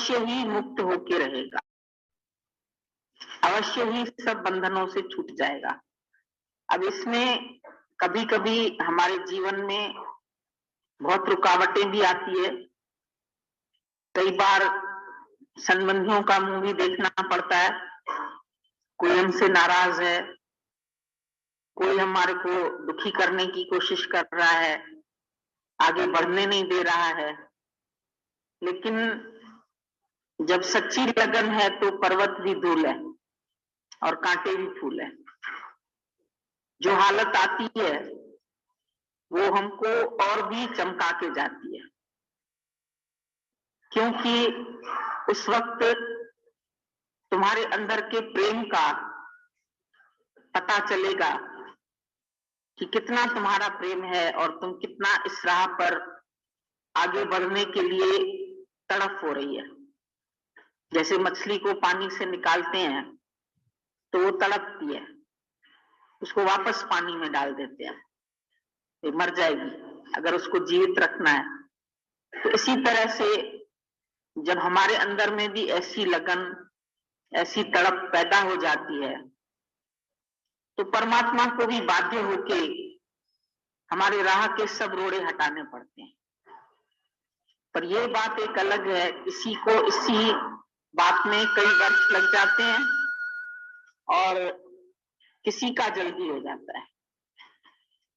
अवश्य ही मुक्त होके रहेगा, अवश्य ही सब बंधनों से छूट जाएगा। अब इसमें कभी कभी हमारे जीवन में बहुत रुकावटें भी आती है। कई बार संबंधियों का मुंह भी देखना पड़ता है, कोई हमसे नाराज है, कोई हमारे को दुखी करने की कोशिश कर रहा है, आगे बढ़ने नहीं दे रहा है। लेकिन जब सच्ची लगन है तो पर्वत भी धूल है और कांटे भी फूल है। जो हालत आती है वो हमको और भी चमका के जाती है, क्योंकि उस वक्त तुम्हारे अंदर के प्रेम का पता चलेगा कि कितना तुम्हारा प्रेम है और तुम कितना इस राह पर आगे बढ़ने के लिए तड़प हो रही है। जैसे मछली को पानी से निकालते हैं तो वो तड़पती है, उसको वापस पानी में डाल देते हैं, ये मर जाएगी अगर उसको जीवित रखना है। तो इसी तरह से जब हमारे अंदर में भी ऐसी लगन, ऐसी तड़प पैदा हो जाती है तो परमात्मा को भी बाध्य होके हमारे राह के सब रोड़े हटाने पड़ते हैं। पर यह बात एक अलग है, किसी को इसी बात में कई वर्ष लग जाते हैं और किसी का जल्दी हो जाता है।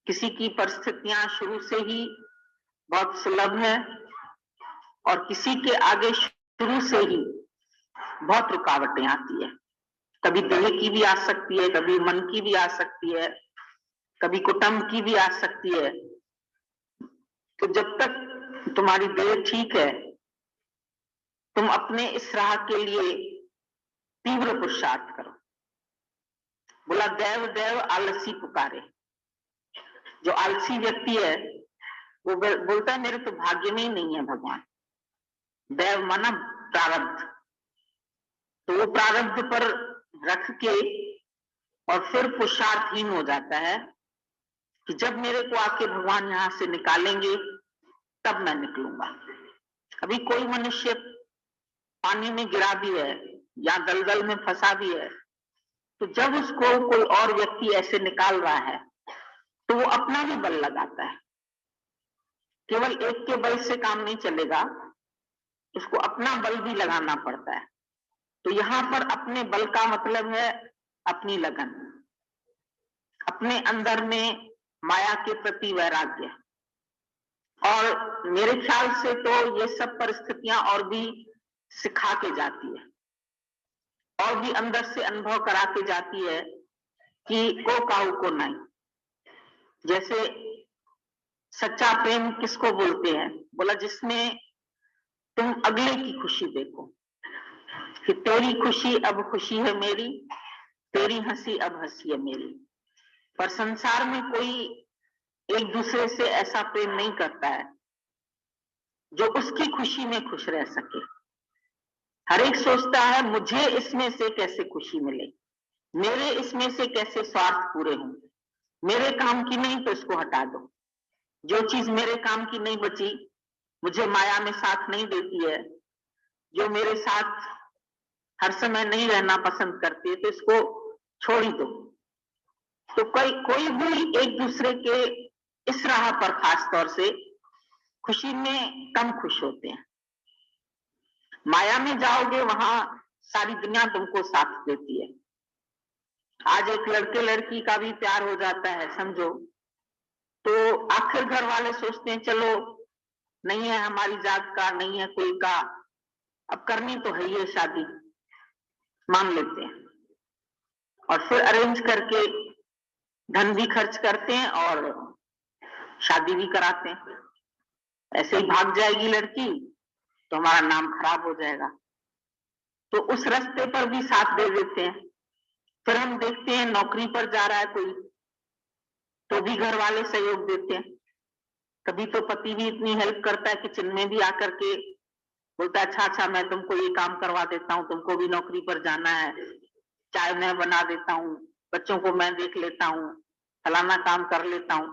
किसी की परिस्थितियां शुरू से ही बहुत सुलभ है और किसी के आगे शुरू से ही बहुत रुकावटें आती है। कभी देह की भी आ सकती है, कभी मन की भी आ सकती है, कभी कुटुंब की भी आ सकती है। तो जब तक तुम्हारी देह ठीक है, तुम अपने इस राह के लिए तीव्र पुरुषार्थ करो। बोला देव देव आलसी पुकारे। जो आलसी व्यक्ति है वो बोलता है मेरे तो भाग्य में ही नहीं है भगवान। देव माना प्रारब्ध, तो वो प्रारब्ध पर रख के और फिर पुरुषार्थहीन हो जाता है कि जब मेरे को आके भगवान यहां से निकालेंगे तब मैं निकलूंगा। अभी कोई मनुष्य पानी में गिरा भी है या दलदल में फंसा भी है, तो जब उसको कोई और व्यक्ति ऐसे निकाल रहा है तो वो अपना भी बल लगाता है। केवल एक के बल से काम नहीं चलेगा, उसको अपना बल भी लगाना पड़ता है। तो यहाँ पर अपने बल का मतलब है अपनी लगन, अपने अंदर में माया के प्रति वैराग्य। और मेरे ख्याल से तो ये सब परिस्थितियां और भी सिखा के जाती है और भी अंदर से अनुभव करा के जाती है कि को काहू को नहीं। जैसे सच्चा प्रेम किसको बोलते हैं? बोला जिसमें तुम अगले की खुशी देखो कि तेरी खुशी अब खुशी है मेरी, तेरी हंसी अब हंसी है मेरी। पर संसार में कोई एक दूसरे से ऐसा प्रेम नहीं करता है जो उसकी खुशी में खुश रह सके। हर एक सोचता है मुझे इसमें से कैसे खुशी मिले, मेरे इसमें से कैसे स्वार्थ पूरे हों, मेरे काम की नहीं तो इसको हटा दो। जो चीज मेरे काम की नहीं बची, मुझे माया में साथ नहीं देती है, जो मेरे साथ हर समय नहीं रहना पसंद करती है, तो इसको छोड़ ही दो। तो कोई भी एक दूसरे के इस राह पर खास तौर से खुशी में कम खुश होते हैं। माया में जाओगे वहां सारी दुनिया तुमको साथ देती है। आज एक लड़के लड़की का भी प्यार हो जाता है समझो, तो आखिर घर वाले सोचते हैं चलो नहीं है हमारी जात का, नहीं है कोई का, अब करनी तो है ये शादी, मान लेते हैं और फिर अरेंज करके धन भी खर्च करते हैं और शादी भी कराते हैं। ऐसे ही भाग जाएगी लड़की तो हमारा नाम खराब हो जाएगा, तो उस रास्ते पर भी साथ दे देते हैं। फिर हम देखते हैं नौकरी पर जा रहा है कोई, तो भी घर वाले सहयोग देते हैं। कभी तो पति भी इतनी हेल्प करता है किचन में भी आकर के बोलता है अच्छा अच्छा मैं तुमको ये काम करवा देता हूँ, तुमको भी नौकरी पर जाना है, चाय मैं बना देता हूँ, बच्चों को मैं देख लेता हूँ, फलाना काम कर लेता हूँ।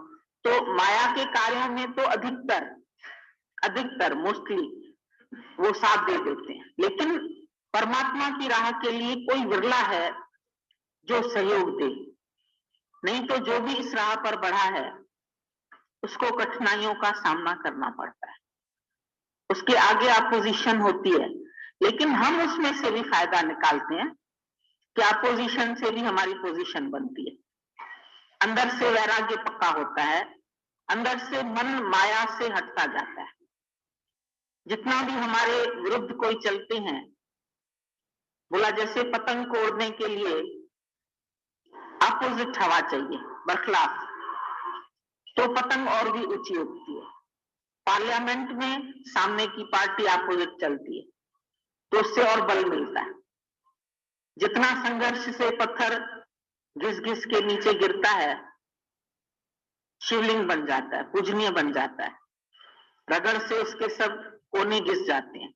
तो माया के कार्यों में तो अधिकतर मोस्टली वो साथ दे देते हैं, लेकिन परमात्मा की राह के लिए कोई विरला है जो सहयोग दे। नहीं तो जो भी इस राह पर बढ़ा है उसको कठिनाइयों का सामना करना पड़ता है, उसके आगे अपोजिशन होती है, लेकिन हम उसमें से भी फायदा निकालते हैं कि अपोजिशन से भी हमारी पोजीशन बनती है। अंदर से वैराग्य पक्का होता है, अंदर से मन माया से हटता जाता है। जितना भी हमारे विरुद्ध कोई चलते हैं, बोला जैसे पतंग को उड़ने के लिए अपोजिट हवा चाहिए, बरखलाफ, तो पतंग और भी ऊंची उड़ती है। पार्लियामेंट में सामने की पार्टी अपोजिट चलती है तो उससे और बल मिलता है। जितना संघर्ष से पत्थर घिस घिस के नीचे गिरता है, शिवलिंग बन जाता है, पूजनीय बन जाता है। रगड़ से उसके सब कोने घिस जाते हैं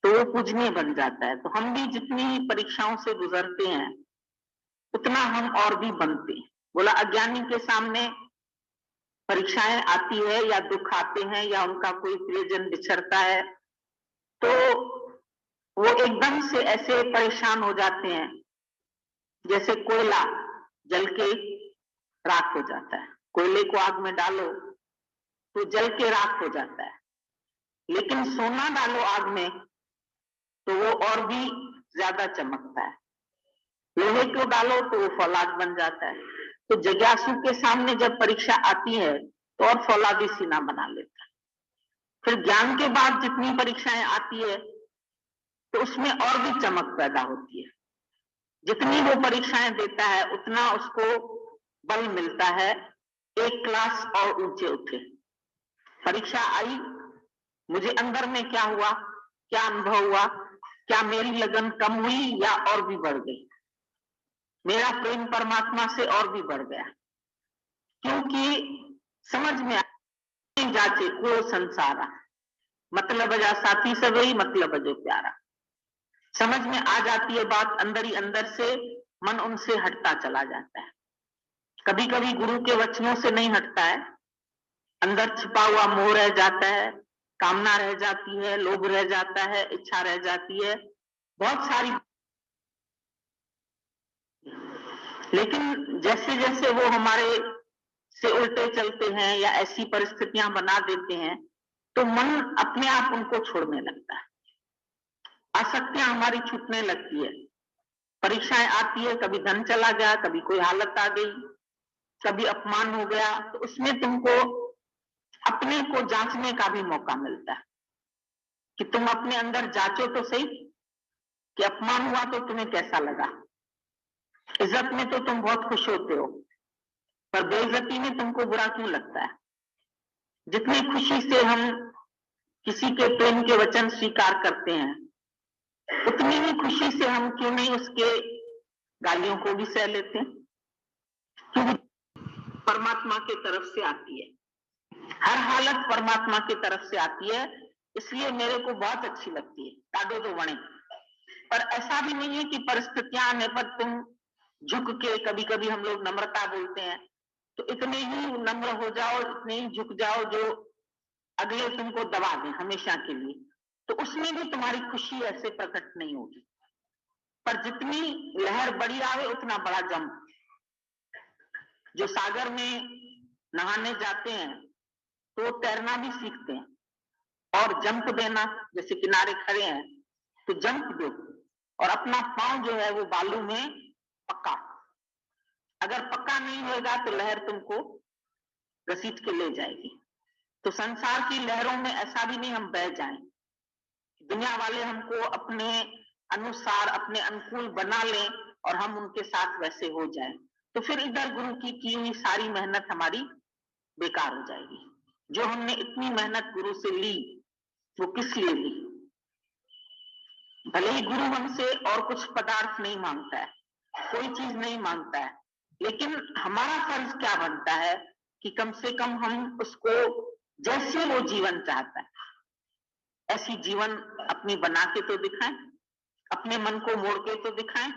तो वो पूजनीय बन जाता है। तो हम भी जितनी परीक्षाओं से गुजरते हैं उतना हम और भी बनते हैं। बोला अज्ञानी के सामने परीक्षाएं आती है या दुख आते हैं या उनका कोई प्रियजन बिछड़ता है तो वो एकदम से ऐसे परेशान हो जाते हैं जैसे कोयला जल के राख हो जाता है। कोयले को आग में डालो तो जल के राख हो जाता है, लेकिन सोना डालो आग में तो वो और भी ज्यादा चमकता है। लोहे को डालो तो वो फौलाद बन जाता है। तो जिज्ञासु के सामने जब परीक्षा आती है तो और फौलादी सीना बना लेता है। फिर ज्ञान के बाद जितनी परीक्षाएं आती है तो उसमें और भी चमक पैदा होती है। जितनी वो परीक्षाएं देता है उतना उसको बल मिलता है एक क्लास और ऊंचे उठे। परीक्षा आई, मुझे अंदर में क्या हुआ, क्या अनुभव हुआ, क्या मेरी लगन कम हुई या और भी बढ़ गई, मेरा प्रेम परमात्मा से और भी बढ़ गया, क्योंकि समझ में जाचे को संसारा, मतलब जा साथी सबई मतलब जो प्यारा। समझ में आ जाती है बात, अंदर ही अंदर से मन उनसे हटता चला जाता है। कभी कभी गुरु के वचनों से नहीं हटता है, अंदर छिपा हुआ मोह रह जाता है, कामना रह जाती है, लोभ रह जाता है, इच्छा रह जाती है, बहुत सारी। लेकिन जैसे जैसे वो हमारे से उल्टे चलते हैं या ऐसी परिस्थितियां बना देते हैं तो मन अपने आप उनको छोड़ने लगता है, आसक्तियां हमारी छूटने लगती है। परीक्षाएं आती है, कभी धन चला गया, कभी कोई हालत आ गई, कभी अपमान हो गया, तो उसमें तुमको अपने को जांचने का भी मौका मिलता है कि तुम अपने अंदर जांचो तो सही कि अपमान हुआ तो तुम्हें कैसा लगा। इज्जत में तो तुम बहुत खुश होते हो, पर बेइज्जती में तुमको बुरा क्यों लगता है। जितनी खुशी से हम किसी के प्रेम के वचन स्वीकार करते हैं उतनी ही खुशी से हम क्यों नहीं उसके गालियों को भी सह लेते हैं, क्योंकि परमात्मा की तरफ से आती है, हर हालत परमात्मा की तरफ से आती है, इसलिए मेरे को बहुत अच्छी लगती है ताडो तो बने। पर ऐसा भी नहीं है कि परिस्थितियां आने पर तुम झुक के, कभी कभी हम लोग नम्रता बोलते हैं तो इतने ही नम्र हो जाओ, इतने ही झुक जाओ जो अगले तुमको दबा दें हमेशा के लिए, तो उसमें भी तुम्हारी खुशी ऐसे प्रकट नहीं होगी। पर जितनी लहर बड़ी आवे उतना बड़ा जंप। जो सागर में नहाने जाते हैं तो तैरना भी सीखते हैं, और जंप देना, जैसे किनारे खड़े हैं तो जंप दो और अपना पांव जो है वो बालू में पक्का। अगर पक्का नहीं होगा तो लहर तुमको घसीट के ले जाएगी। तो संसार की लहरों में ऐसा भी नहीं हम बह जाएं, दुनिया वाले हमको अपने अनुसार अपने अनुकूल बना लें और हम उनके साथ वैसे हो जाएं, तो फिर इधर गुरु की हुई सारी मेहनत हमारी बेकार हो जाएगी। जो हमने इतनी मेहनत गुरु से ली वो किस लिए ली। भले ही गुरु हमसे और कुछ पदार्थ नहीं मांगता है, कोई चीज नहीं मांगता है, लेकिन हमारा फर्ज क्या बनता है कि कम से कम हम उसको जैसे वो जीवन चाहता है ऐसी जीवन अपनी बना के तो दिखाएं, अपने मन को मोड़ के तो दिखाएं,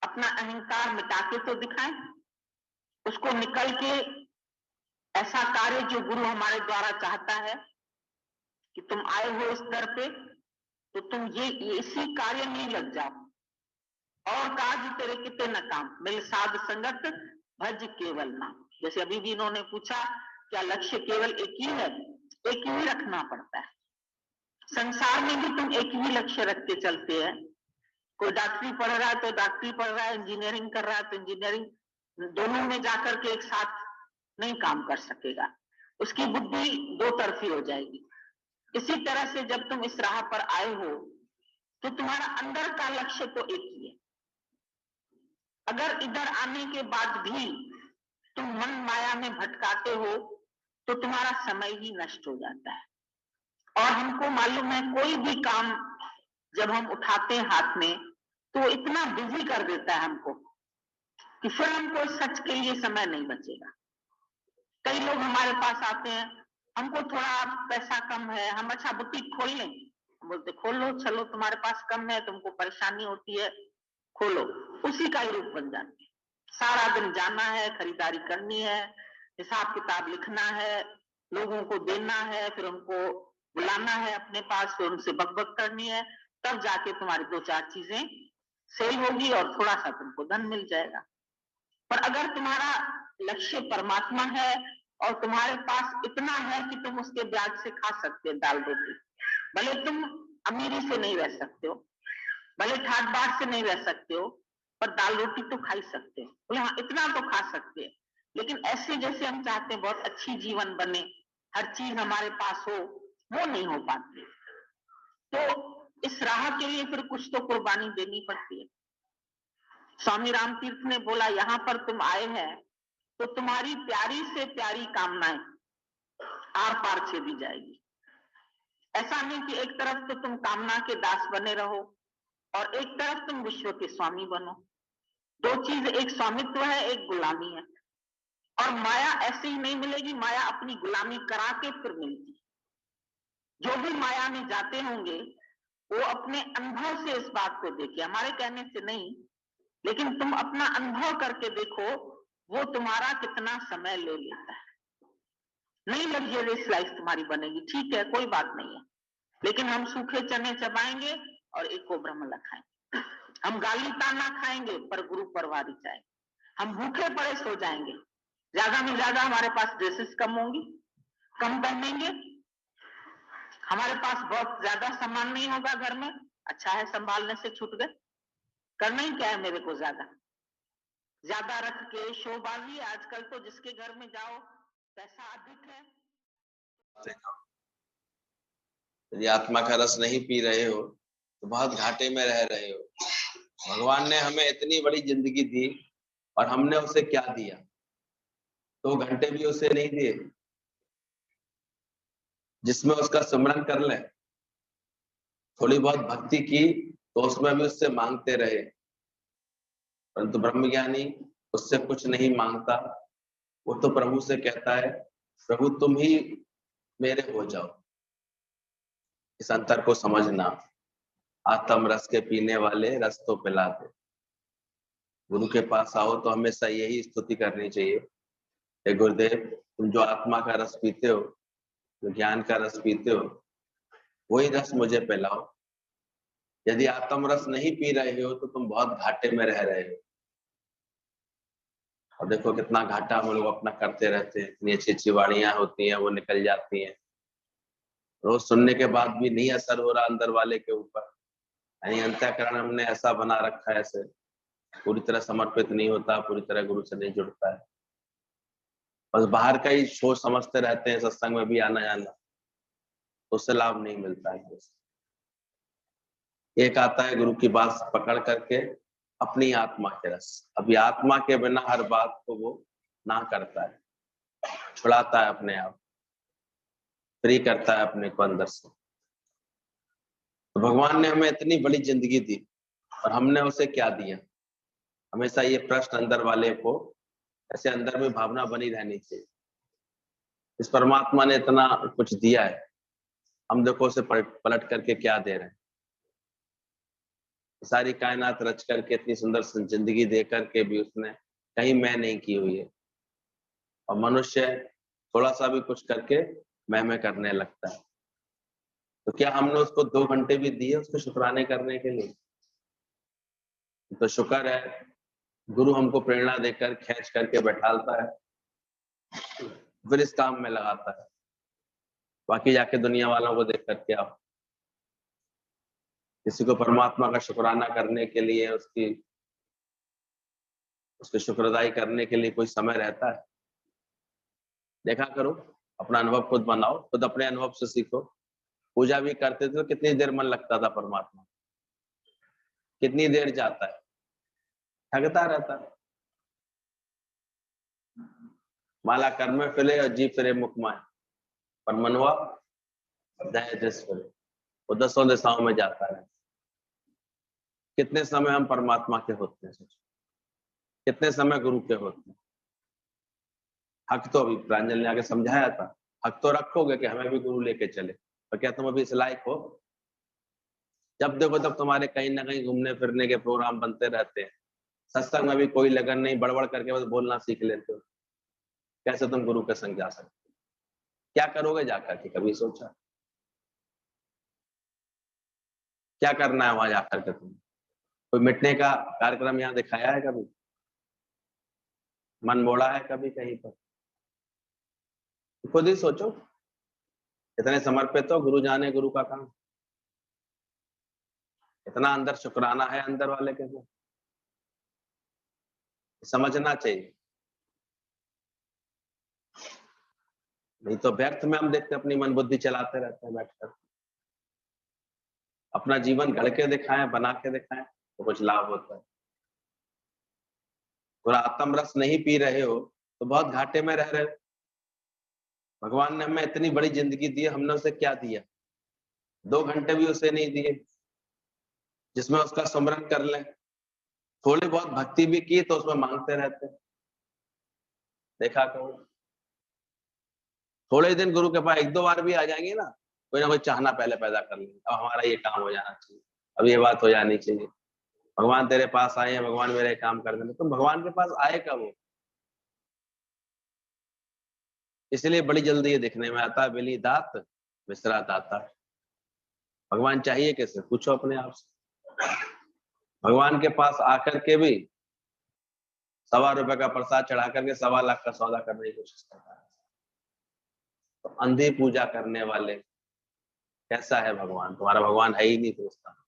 अपना अहंकार मिटा के तो दिखाएं, उसको निकल के ऐसा कार्य जो गुरु हमारे द्वारा चाहता है कि तुम आए हो इस दर पे, तो तुम ये इसी कार्य में लग जाओ। और काज तेरे कितने न काम, मिल साध संगत भज केवल नाम। जैसे अभी भी इन्होंने पूछा, क्या लक्ष्य केवल एक ही है? एक ही रखना पड़ता है। संसार में भी तुम एक ही लक्ष्य रख के चलते हैं। कोई डॉक्टरी पढ़ रहा है तो डॉक्टरी पढ़ रहा है, इंजीनियरिंग कर रहा है तो इंजीनियरिंग, दोनों में जाकर के एक साथ नहीं काम कर सकेगा, उसकी बुद्धि दो तरफी हो जाएगी। इसी तरह से जब तुम इस राह पर आए हो तो तुम्हारा अंदर का लक्ष्य तो एक ही है। अगर इधर आने के बाद भी तुम मन माया में भटकाते हो तो तुम्हारा समय ही नष्ट हो जाता है। और हमको मालूम है, कोई भी काम जब हम उठाते हैं हाथ में तो इतना बिजी कर देता है हमको कि फिर हमको सच के लिए समय नहीं बचेगा। कई लोग हमारे पास आते हैं, हमको थोड़ा पैसा कम है, हम अच्छा बुटीक खोल लें, बोलते खोल लो, चलो तुम्हारे पास कम है, तुमको परेशानी होती है, खोलो। उसी का ही रूप बन जाती है। सारा दिन जाना है, खरीदारी करनी है, हिसाब किताब लिखना है, लोगों को देना है, फिर उनको बुलाना है अपने पास, फिर उनसे बकबक करनी है, तब जाके तुम्हारी दो चार चीजें सेल होगी और थोड़ा सा तुमको धन मिल जाएगा। पर अगर तुम्हारा लक्ष्य परमात्मा है और तुम्हारे पास इतना है कि तुम उसके ब्याज से खा सकते हो दाल रोटी, भले तुम अमीरी से नहीं रह सकते हो, भले ठाट बाट से नहीं रह सकते हो, पर दाल रोटी तो खा ही सकते हो। बोले हाँ, इतना तो खा सकते हैं, लेकिन ऐसे जैसे हम चाहते हैं बहुत अच्छी जीवन बने, हर चीज हमारे पास हो, वो नहीं हो पाती। तो इस राह के लिए फिर कुछ तो कुर्बानी देनी पड़ती है। स्वामी राम तीर्थ ने बोला, यहाँ पर तुम आए हैं तो तुम्हारी प्यारी से प्यारी कामनाएं आर पार छेदी जाएगी। ऐसा नहीं कि एक तरफ तो तुम कामना के दास बने रहो और एक तरफ तुम विश्व के स्वामी बनो। दो चीज, एक स्वामित्व है, एक गुलामी है। और माया ऐसे ही नहीं मिलेगी, माया अपनी गुलामी करा के फिर मिलती। जो भी माया में जाते होंगे वो अपने अनुभव से इस बात को देखे, हमारे कहने से नहीं, लेकिन तुम अपना अनुभव करके देखो वो तुम्हारा कितना समय ले लेता है। नहीं लग्जरियस लाइफ तुम्हारी बनेगी, ठीक है, कोई बात नहीं है, लेकिन हम सूखे चने चबाएंगे और एक को ब्रह्म खाएंगे। हम गाली ताना खाएंगे पर गुरु परवारी जाएंगे। हम भूखे पड़े सो जाएंगे, ज्यादा में ज्यादा हमारे पास ड्रेसेस कम होंगी, कम पहनेंगे, हमारे पास बहुत ज्यादा सामान नहीं होगा घर में, अच्छा है संभालने से छूट गए, करना ही क्या है मेरे को ज्यादा ज्यादा रख के शोबाजी। आजकल तो जिसके घर में जाओ पैसा अधिक है। यदि आत्मा का रस नहीं पी रहे हो तो बहुत घाटे में रह रहे हो। भगवान ने हमें इतनी बड़ी जिंदगी दी और हमने उसे क्या दिया? 2 घंटे भी उसे नहीं दिए जिसमें उसका स्मरण कर ले, थोड़ी बहुत भक्ति की तो उसमें भी उससे मांगते रहे। परंतु ब्रह्मज्ञानी उससे कुछ नहीं मांगता, वो तो प्रभु से कहता है, प्रभु तुम ही मेरे हो जाओ। इस अंतर को समझना। आत्म रस के पीने वाले रस तो पिला दे। गुरु के पास आओ तो हमेशा यही स्तुति करनी चाहिए, हे गुरुदेव, तुम जो आत्मा का रस पीते हो, जो ज्ञान का रस पीते हो, वही रस मुझे पिलाओ। यदि आत्म रस नहीं पी रहे हो तो तुम बहुत घाटे में रह रहे हो। और देखो कितना घाटा हम लोग अपना करते रहते हैं, इतनी अच्छी अच्छी वाणियां होती हैं, वो निकल जाती हैं, रोज सुनने के बाद भी नहीं असर हो रहा अंदर वाले के ऊपर। यानी अंतःकरण हमने ऐसा बना रखा है, ऐसे पूरी तरह समर्पित नहीं होता, पूरी तरह गुरु से नहीं जुड़ता है, बस बाहर का ही सोच समझते रहते हैं, सत्संग में भी आना जाना, उससे लाभ नहीं मिलता है। एक आता है गुरु की बात पकड़ करके अपनी आत्मा के रस, अभी आत्मा के बिना हर बात को वो ना करता है, छुड़ाता है अपने आप, फ्री करता है अपने को अंदर से। तो भगवान ने हमें इतनी बड़ी जिंदगी दी और हमने उसे क्या दिया? हमेशा ये प्रश्न अंदर वाले को ऐसे अंदर में भावना बनी रहनी चाहिए। इस परमात्मा ने इतना कुछ दिया है, हम देखो उसे पलट करके क्या दे रहे हैं। सारी कायनात रच करके इतनी सुंदर जिंदगी दे करके भी उसने कहीं मैं नहीं की हुई है। और मनुष्य थोड़ा सा भी कुछ करके मैं करने लगता है। तो क्या हमने उसको 2 घंटे भी दिए उसको शुक्राने करने के लिए? तो शुक्र है गुरु हमको प्रेरणा देकर खींच करके बैठालता है, फिर इस काम में लगाता है। बाकी जाके दुनिया वालों को देख करके आप किसी को परमात्मा का शुक्राना करने के लिए उसके शुक्रदाई करने के लिए कोई समय रहता है? देखा करो, अपना अनुभव खुद बनाओ, खुद अपने अनुभव से सीखो। पूजा भी करते थे तो कितनी देर मन लगता था परमात्मा, कितनी देर जाता है, थकता रहता है। माला कर में फिरे और जी फिरे मुख माए, पर मनवा दया दृष्टि फिरे, वो 10 दिशाओं में जाता है। कितने समय हम परमात्मा के होते हैं, सोचो कितने समय गुरु के होते हैं। हक तो अभी प्रांजल ने आगे समझाया था, हक तो रखोगे कि हमें भी गुरु लेके चले, और क्या तुम अभी इस लायक हो? जब देखो तब तुम्हारे कहीं ना कहीं घूमने फिरने के प्रोग्राम बनते रहते हैं, सत्संग में भी कोई लगन नहीं, बड़बड़ करके बस बोलना सीख लेते हो। कैसे तुम गुरु के संग जा सकते? क्या करोगे जाकर के, कभी सोचा? क्या करना है वहां जाकर के? तुम कोई मिटने का कार्यक्रम यहाँ दिखाया है कभी? मन मोड़ा है कभी कहीं पर? खुद ही सोचो, इतने समर्पित हो, गुरु जाने गुरु का काम, इतना अंदर शुक्राना है अंदर वाले के लिए, समझना चाहिए। नहीं तो व्यर्थ में हम देखते अपनी मन बुद्धि चलाते रहते हैं बैठकर। अपना जीवन गढ़ के दिखाएं, बना के दिखाएं तो कुछ लाभ होता है। पूरा आत्म रस नहीं पी रहे हो तो बहुत घाटे में रह रहे हो। भगवान ने हमें इतनी बड़ी जिंदगी दी है, हमने उसे क्या दिया? 2 घंटे भी उसे नहीं दिए जिसमें उसका स्मरण कर लें। थोड़ी बहुत भक्ति भी की तो उसमें मांगते रहते हैं। देखा करो, थोड़े दिन गुरु के पास 1-2 बार भी आ जाएंगे ना कोई चाहना पहले पैदा कर लेंगे, अब हमारा ये काम हो जाना चाहिए, अब ये बात हो जानी चाहिए। भगवान तेरे पास आए हैं, भगवान मेरे काम कर देंगे। तुम भगवान के पास आए कब हो? इसलिए बड़ी जल्दी ये दिखने में आता है, बिली दात मिश्रा दाता। भगवान चाहिए कैसे, पूछो अपने आप से। भगवान के पास आकर के भी ₹1.25 का प्रसाद चढ़ा करके 1.25 लाख का सौदा करने की कोशिश करता है। तो अंधी पूजा करने वाले, कैसा है भगवान? तुम्हारा भगवान है ही नहीं तो उसका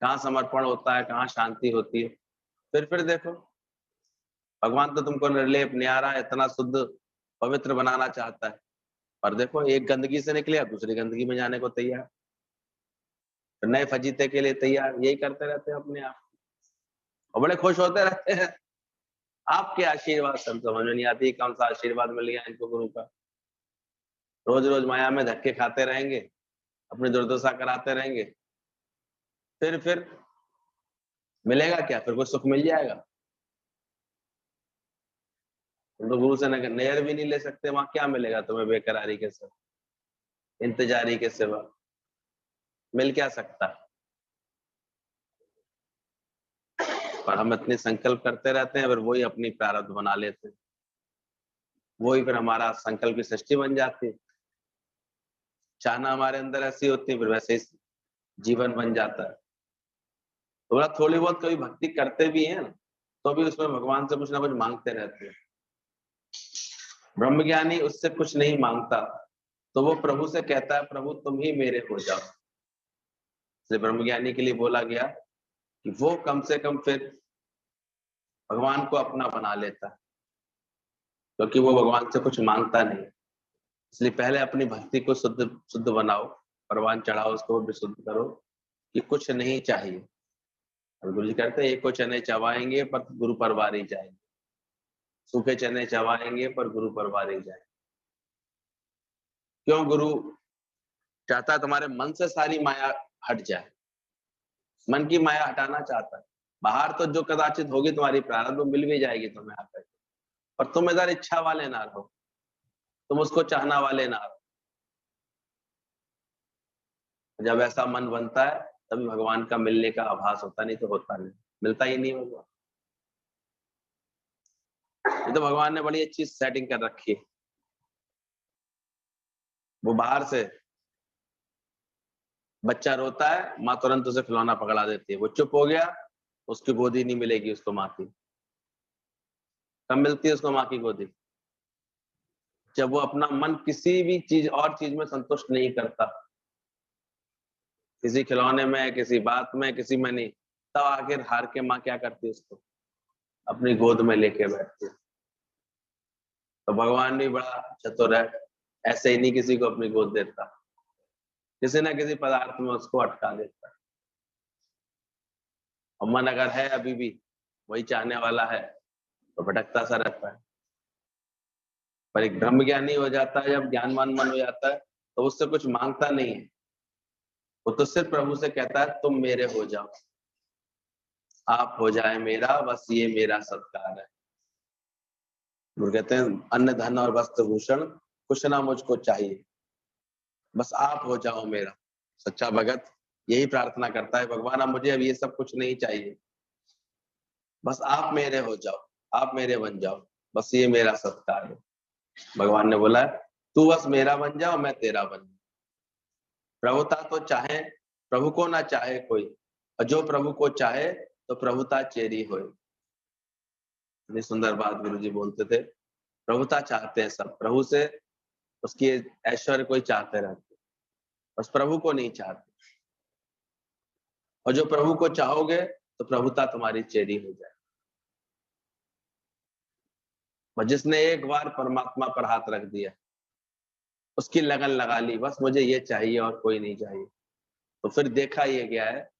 कहाँ समर्पण होता है, कहाँ शांति होती है? फिर देखो, भगवान तो तुमको निर्लेप न्यारा इतना शुद्ध पवित्र बनाना चाहता है, पर देखो एक गंदगी से निकले दूसरी गंदगी में जाने को तैयार, तो नए फजीते के लिए तैयार, यही करते रहते हैं अपने आप और बड़े खुश होते रहते हैं। आपके आशीर्वाद सब समझ में नहीं आती, कौन सा आशीर्वाद मिल गया इनको गुरु का। रोज रोज माया में धक्के खाते रहेंगे, अपनी दुर्दशा कराते रहेंगे, फिर मिलेगा क्या? फिर कुछ सुख मिल जाएगा? तुम तो गुरु से नजर भी नहीं ले सकते, वहां क्या मिलेगा तुम्हें बेकरारी के सिवा, इंतजारी के सिवा मिल क्या सकता? पर हम इतने संकल्प करते रहते हैं, फिर वही अपनी प्रारब्ध बना लेते हैं, वही फिर हमारा संकल्प की सृष्टि बन जाती है। चाहना हमारे अंदर ऐसी होती है, फिर वैसे ही जीवन बन जाता है। तो थोड़ी बहुत कभी भक्ति करते भी हैं तो भी उसमें भगवान से कुछ ना कुछ मांगते रहते हैं। ब्रह्मज्ञानी उससे कुछ नहीं मांगता, तो वो प्रभु से कहता है प्रभु तुम ही मेरे हो जाओ। इसलिए ब्रह्मज्ञानी के लिए बोला गया कि वो कम से कम फिर भगवान को अपना बना लेता है, क्योंकि वो भगवान से कुछ मांगता नहीं। इसलिए पहले अपनी भक्ति को शुद्ध शुद्ध बनाओ, परवान चढ़ाओ, उसको विशुद्ध करो कि कुछ नहीं चाहिए। और गुरु जी कहते हैं एक को चने चबाएंगे पर गुरु परवारी जाएंगे, सूखे चने चबाएंगे पर गुरु परवारी जाएंगे। क्यों? गुरु चाहता है तुम्हारे मन से सारी माया हट जाए, मन की माया हटाना चाहता है। बाहर तो जो कदाचित होगी तुम्हारी प्रारब्ध वो मिल भी जाएगी तुम्हें आकर, पर तुम इधर इच्छा वाले ना रहो, तुम उसको चाहना वाले ना रहो। जब ऐसा मन बनता है तभी भगवान का मिलने का आभास होता, नहीं तो होता नहीं, मिलता ही नहीं भगवान। ये तो भगवान ने बड़ी अच्छी सेटिंग कर रखी है। वो बाहर से बच्चा रोता है, माँ तुरंत उसे खिलौना पकड़ा देती है, वो चुप हो गया, उसकी गोदी नहीं मिलेगी उसको माँ की। कब मिलती है उसको माँ की गोदी? जब वो अपना मन किसी भी चीज और चीज में संतुष्ट नहीं करता, किसी खिलौने में, किसी बात में, किसी में नहीं, तब आखिर हार के माँ क्या करती है? उसको अपनी गोद में लेके बैठती है। तो भगवान भी बड़ा चतुर है, ऐसे ही नहीं किसी को अपनी गोद देता, किसी ना किसी पदार्थ में उसको अटका देता है। और मन अगर है अभी भी वही चाहने वाला है तो भटकता सा रहता है। पर एक ब्रह्म ज्ञानी हो जाता है, जब ज्ञानवान मन हो जाता है, तो उससे कुछ मांगता नहीं है, वो तो सिर्फ प्रभु से कहता है तुम मेरे हो जाओ, आप हो जाए मेरा, बस ये मेरा सत्कार है। वो कहते हैं अन्न धन और वस्त्र भूषण कुछ ना मुझको चाहिए, बस आप हो जाओ मेरा। सच्चा भगत यही प्रार्थना करता है, भगवान अब मुझे अब ये सब कुछ नहीं चाहिए, बस आप मेरे हो जाओ, आप मेरे बन जाओ, बस ये मेरा सत्कार है। भगवान ने बोला तू बस मेरा बन जाओ, मैं तेरा बन जाऊं। प्रभुता तो चाहे, प्रभु को ना चाहे कोई, और जो प्रभु को चाहे तो प्रभुता चेरी होए। इतनी सुंदर बात गुरुजी बोलते थे। प्रभुता चाहते हैं सब, प्रभु से उसकी ऐश्वर्य कोई चाहते रहते, बस प्रभु को नहीं चाहते। और जो प्रभु को चाहोगे तो प्रभुता तुम्हारी चेरी हो जाए। और जिसने एक बार परमात्मा पर हाथ रख दिया, उसकी लगन लगा ली, बस मुझे ये चाहिए और कोई नहीं चाहिए, तो फिर देखा ये गया है,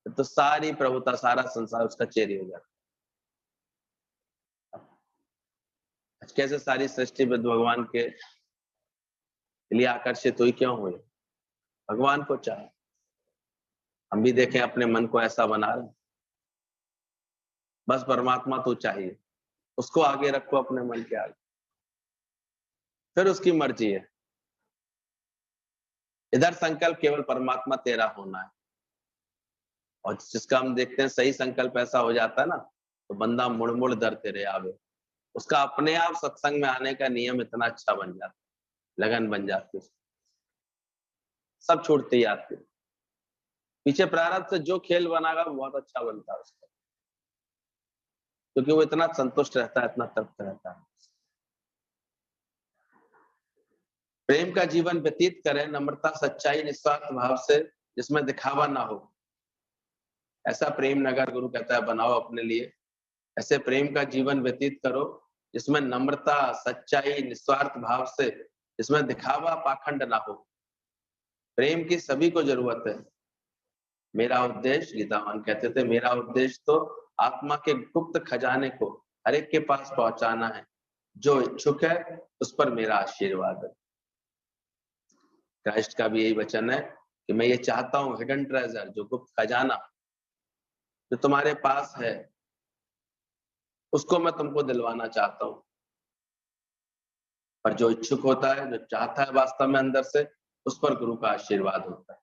तो सारी प्रभुता, सारा संसार उसका चेरी हो जाता है। कैसे सारी सृष्टि बुद्ध भगवान के लिए आकर्षित हुई, क्यों हुई? भगवान को चाहे। हम भी देखें अपने मन को ऐसा बना रहे, बस परमात्मा तो चाहिए, उसको आगे रखो अपने मन के आगे, फिर उसकी मर्जी है। इधर संकल्प केवल परमात्मा तेरा होना है, और जिसका हम देखते हैं सही संकल्प ऐसा हो जाता है ना, तो बंदा मुड़ मुड़ दर तेरे आवे, उसका अपने आप सत्संग में आने का नियम इतना अच्छा बन जाता है, लगन बन जाती है, सब छूटते ही आते हैं। पीछे प्रारब्ध से जो खेल बनागा वो बहुत अच्छा बनता है उसका, क्योंकि वो इतना संतुष्ट रहता है, इतना तृप्त रहता है। प्रेम का जीवन व्यतीत करें नम्रता, सच्चाई, निस्वार्थ भाव से, जिसमें दिखावा ना हो। ऐसा प्रेम नगर गुरु कहता है बनाओ अपने लिए। ऐसे प्रेम का जीवन व्यतीत करो जिसमें नम्रता, सच्चाई, निस्वार्थ भाव से, जिसमें दिखावा पाखंड ना हो। प्रेम की सभी को जरूरत है। मेरा उद्देश्य, गीतावान कहते थे, मेरा उद्देश्य तो आत्मा के गुप्त खजाने को हर एक के पास पहुंचाना है। जो इच्छुक है उस पर मेरा आशीर्वाद है। क्राइस्ट का भी यही वचन है कि मैं ये चाहता हूँ, हिडन ट्रेजर, जो गुप्त खजाना जो तुम्हारे पास है, उसको मैं तुमको दिलवाना चाहता हूँ। पर जो इच्छुक होता है, जो चाहता है वास्तव में अंदर से, उस पर गुरु का आशीर्वाद होता है।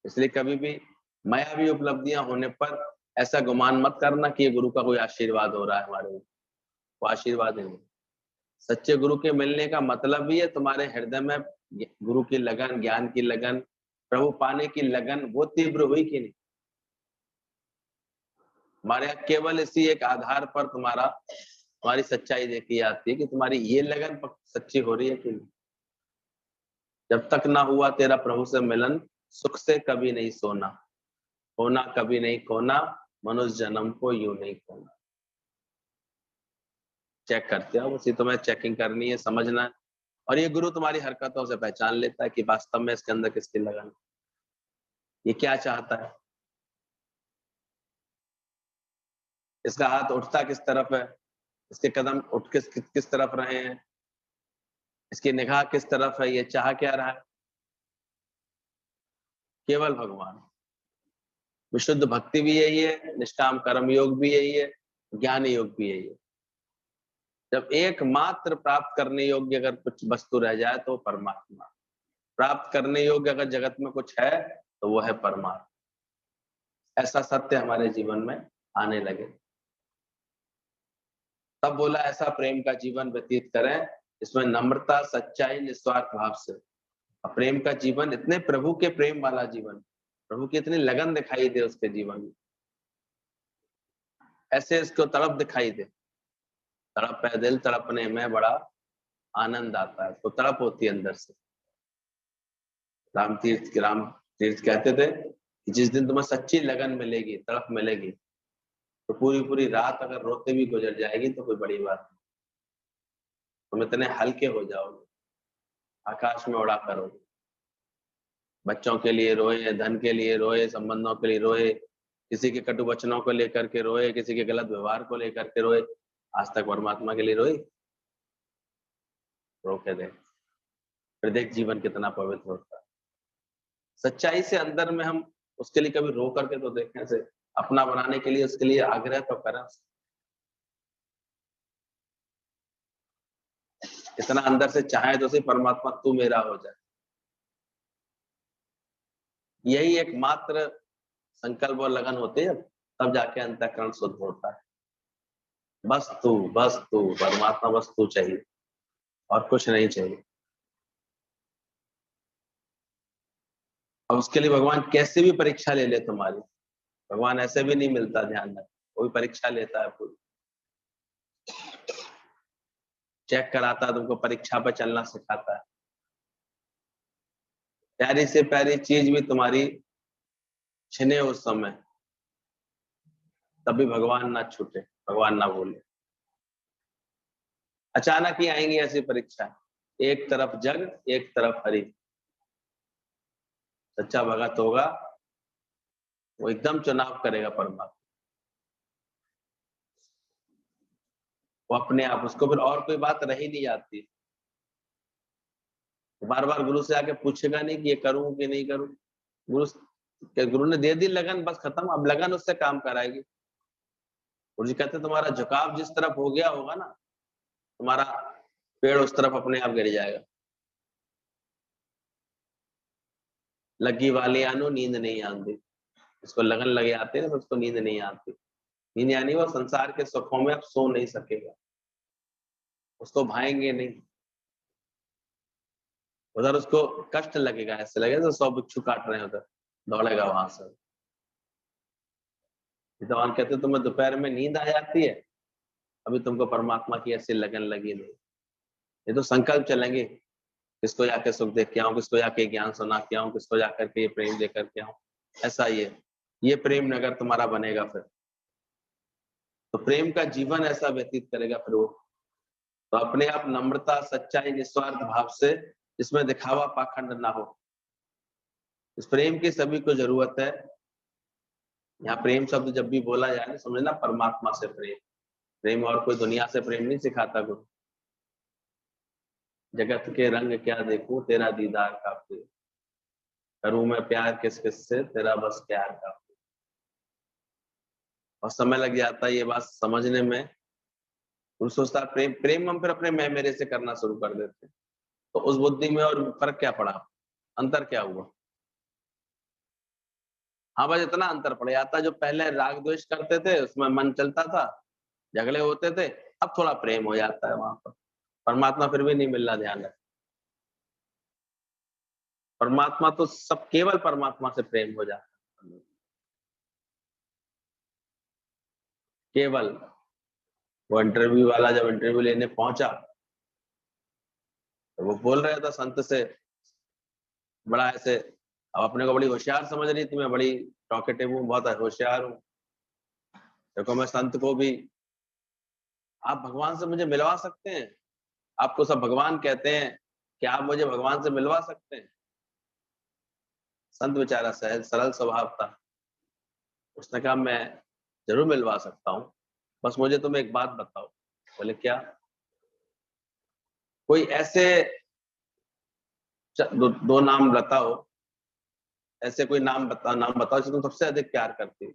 इसलिए कभी भी मायावी उपलब्धियां होने पर ऐसा गुमान मत करना कि ये गुरु का कोई आशीर्वाद हो रहा है हमारे ऊपर। वो आशीर्वाद नहीं। सच्चे गुरु के मिलने का मतलब भी है तुम्हारे हृदय में गुरु की लगन, ज्ञान की लगन, प्रभु पाने की लगन वो तीव्र हुई कि नहीं। हमारे यहाँ केवल इसी एक आधार पर तुम्हारी सच्चाई देखी जाती है कि तुम्हारी ये लगन सच्ची हो रही है कि नहीं। जब तक ना हुआ तेरा प्रभु से मिलन, सुख से कभी नहीं सोना, होना कभी नहीं खोना, मनुष्य जन्म को यूं नहीं खोना। चेक करते हो, उसी तुम्हें चेकिंग करनी है, समझना है। और ये गुरु तुम्हारी हरकतों से पहचान लेता है कि वास्तव में इसके अंदर किसकी लगन है, ये क्या चाहता है, इसका हाथ उठता किस तरफ है, इसके कदम उठ किस तरफ रहे हैं, इसकी निगाह किस तरफ है, ये चाह क्या रहा है। केवल भगवान। विशुद्ध भक्ति भी यही है, निष्काम कर्म योग भी यही है, ज्ञान योग भी यही है। जब एकमात्र प्राप्त करने योग्य अगर कुछ वस्तु रह जाए तो परमात्मा। प्राप्त करने योग्य अगर जगत में कुछ है तो वो है परमात्मा। ऐसा सत्य हमारे जीवन में आने लगे, तब बोला ऐसा प्रेम का जीवन व्यतीत करें इसमें नम्रता, सच्चाई, निस्वार्थ भाव से, प्रेम का जीवन, इतने प्रभु के प्रेम वाला जीवन, प्रभु की इतनी लगन दिखाई दे उसके जीवन में, ऐसे इसको तड़प दिखाई दे, तड़प है दिल तड़पने में बड़ा आनंद आता है, तो तड़प होती है अंदर से। राम तीर्थ कहते थे कि जिस दिन तुम्हें सच्ची लगन मिलेगी, तड़प मिलेगी, तो पूरी पूरी रात अगर रोते भी गुजर जाएगी तो कोई बड़ी बात नहीं। तुम इतने हल्के हो जाओगे, आकाश में उड़ा करोगे, बच्चों के लिए रोए, धन के लिए रोए, संबंधों के लिए रोए, किसी के कटु वचनों को लेकर के रोए, किसी के गलत व्यवहार को लेकर के रोए, आज तक परमात्मा के लिए रोई? रो के दे, फिर देख जीवन कितना पवित्र होता है। सच्चाई से अंदर में हम उसके लिए कभी रो करके तो देखें, से अपना बनाने के लिए उसके लिए आग्रह तो करें, इतना अंदर से चाहे तो सही परमात्मा तू मेरा हो जाए। यही एकमात्र संकल्प और लगन होती है, तब जाके अंतःकरण शुद्ध होता है। बस तू परमात्मा, बस तू चाहिए और कुछ नहीं चाहिए। और उसके लिए भगवान कैसे भी परीक्षा ले ले तुम्हारी, भगवान ऐसे भी नहीं मिलता, ध्यान रख, वो भी परीक्षा लेता है पूरी, चेक कराता है तुमको, परीक्षा पर चलना सिखाता है। प्यारी से प्यारी चीज भी तुम्हारी छिने उस समय, तभी भगवान ना छूटे, भगवान ना भूले। अचानक ही आएंगी ऐसी परीक्षा, एक तरफ जग एक तरफ हरि। सच्चा भगत होगा वो एकदम चुनाव करेगा परमात्मा, वो अपने आप, उसको फिर और कोई बात रही नहीं जाती, बार बार गुरु से आके पूछेगा नहीं कि ये करूं कि नहीं करूं। गुरु ने दे दी लगन, बस खत्म, अब लगन उससे काम कराएगी। गुरु जी कहते तुम्हारा झुकाव जिस तरफ हो गया होगा ना, तुम्हारा पेड़ उस तरफ अपने आप गिर जाएगा। लगी वाली आनो नींद नहीं आती, इसको लगन लगे आते ना, उसको नींद नहीं आती। नींद यानी वो संसार के सुखों में अब सो नहीं सकेगा, उसको भाएंगे नहीं, उधर उसको कष्ट लगेगा, ऐसे लगेगा तो 100 बिच्छू काट रहे हैं, उधर दौड़ेगा वहां से। भगवान कहते तुम्हें दोपहर में नींद आ जाती है, अभी तुमको परमात्मा की ऐसी लगन लगी नहीं। ये तो संकल्प चलेंगे, किसको जाके सुख देख के आऊं, किसको जाके ज्ञान सुना के आऊं, किसको जाकर के ये प्रेम दे करके आऊं। ऐसा ये प्रेम नगर तुम्हारा बनेगा फिर तो प्रेम का जीवन ऐसा व्यतीत करेगा फिर वो। तो अपने आप नम्रता, सच्चाई, निस्वार्थ भाव से, इसमें दिखावा पाखंड ना हो। इस प्रेम की सभी को जरूरत है। यहाँ प्रेम शब्द जब भी बोला जाए, समझना परमात्मा से प्रेम, प्रेम और कोई दुनिया से प्रेम नहीं सिखाता गुरु। जगत के रंग क्या देखूं, तेरा दीदार काफी, करूं मैं प्यार किस किस से, तेरा बस प्यार काफी। और समय लग जाता है ये बात समझने में। गुरु सोचता प्रेम प्रेम हम फिर अपने मैं मेरे से करना शुरू कर देते हैं। तो उस बुद्धि में और फर्क क्या पड़ा, अंतर क्या हुआ? हाँ, बस इतना अंतर पड़ जाता, जो पहले राग द्वेष करते थे उसमें मन चलता था, झगड़े होते थे, अब थोड़ा प्रेम हो जाता है वहां पर। परमात्मा फिर भी नहीं मिल रहा, ध्यान रख। परमात्मा तो सब, केवल परमात्मा से प्रेम हो जाता है केवल। वो इंटरव्यू वाला जब इंटरव्यू लेने पहुंचा तो वो बोल रहा था संत से, बड़ा ऐसे, अब अपने को बड़ी होशियार समझ रही थी, मैं बड़ी टॉकेटिव हूँ, बहुत होशियार हूँ, देखो मैं संत को भी, आप भगवान से मुझे मिलवा सकते हैं, आपको सब भगवान कहते हैं, क्या आप मुझे भगवान से मिलवा सकते हैं? संत बेचारा सहज सरल स्वभाव था, उसने कहा मैं जरूर मिलवा सकता हूँ, बस मुझे तुम एक बात बताओ। बोले क्या? कोई ऐसे दो नाम बताओ, ऐसे कोई नाम बताओ जिसे तुम सबसे अधिक प्यार करती हो।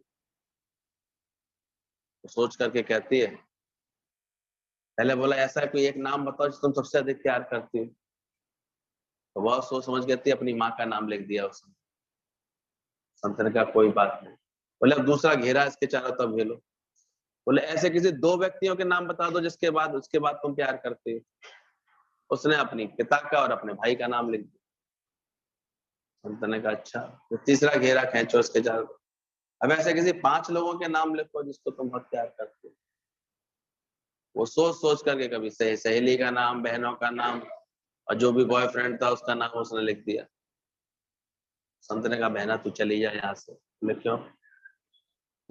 तो सोच करके कहती है, पहले बोला ऐसा है कोई एक नाम बताओ जिसे तुम सबसे अधिक प्यार करती हो। तो बहुत सोच समझ कहती है, अपनी माँ का नाम लिख दिया उसने। संत ने कहा कोई बात नहीं। बोले अब दूसरा घेरा इसके चारों तरफ घेरो। बोले ऐसे किसी 2 व्यक्तियों के नाम बता दो जिसके उसके बाद तुम प्यार करते हो। उसने अपनी पिता का और अपने भाई का नाम लिख दिया। संत ने कहा अच्छा, तो तीसरा घेरा खींचो उसके चारों। अब ऐसे किसी 5 लोगों के नाम लिखो जिसको तुम बहुत प्यार करते हो। वो सोच सोच करके कभी सहेली का नाम, बहनों का नाम, और जो भी बॉयफ्रेंड था उसका नाम उसने लिख दिया। संत ने कहा बहना तू चली जा यहाँ से। बोले क्यों?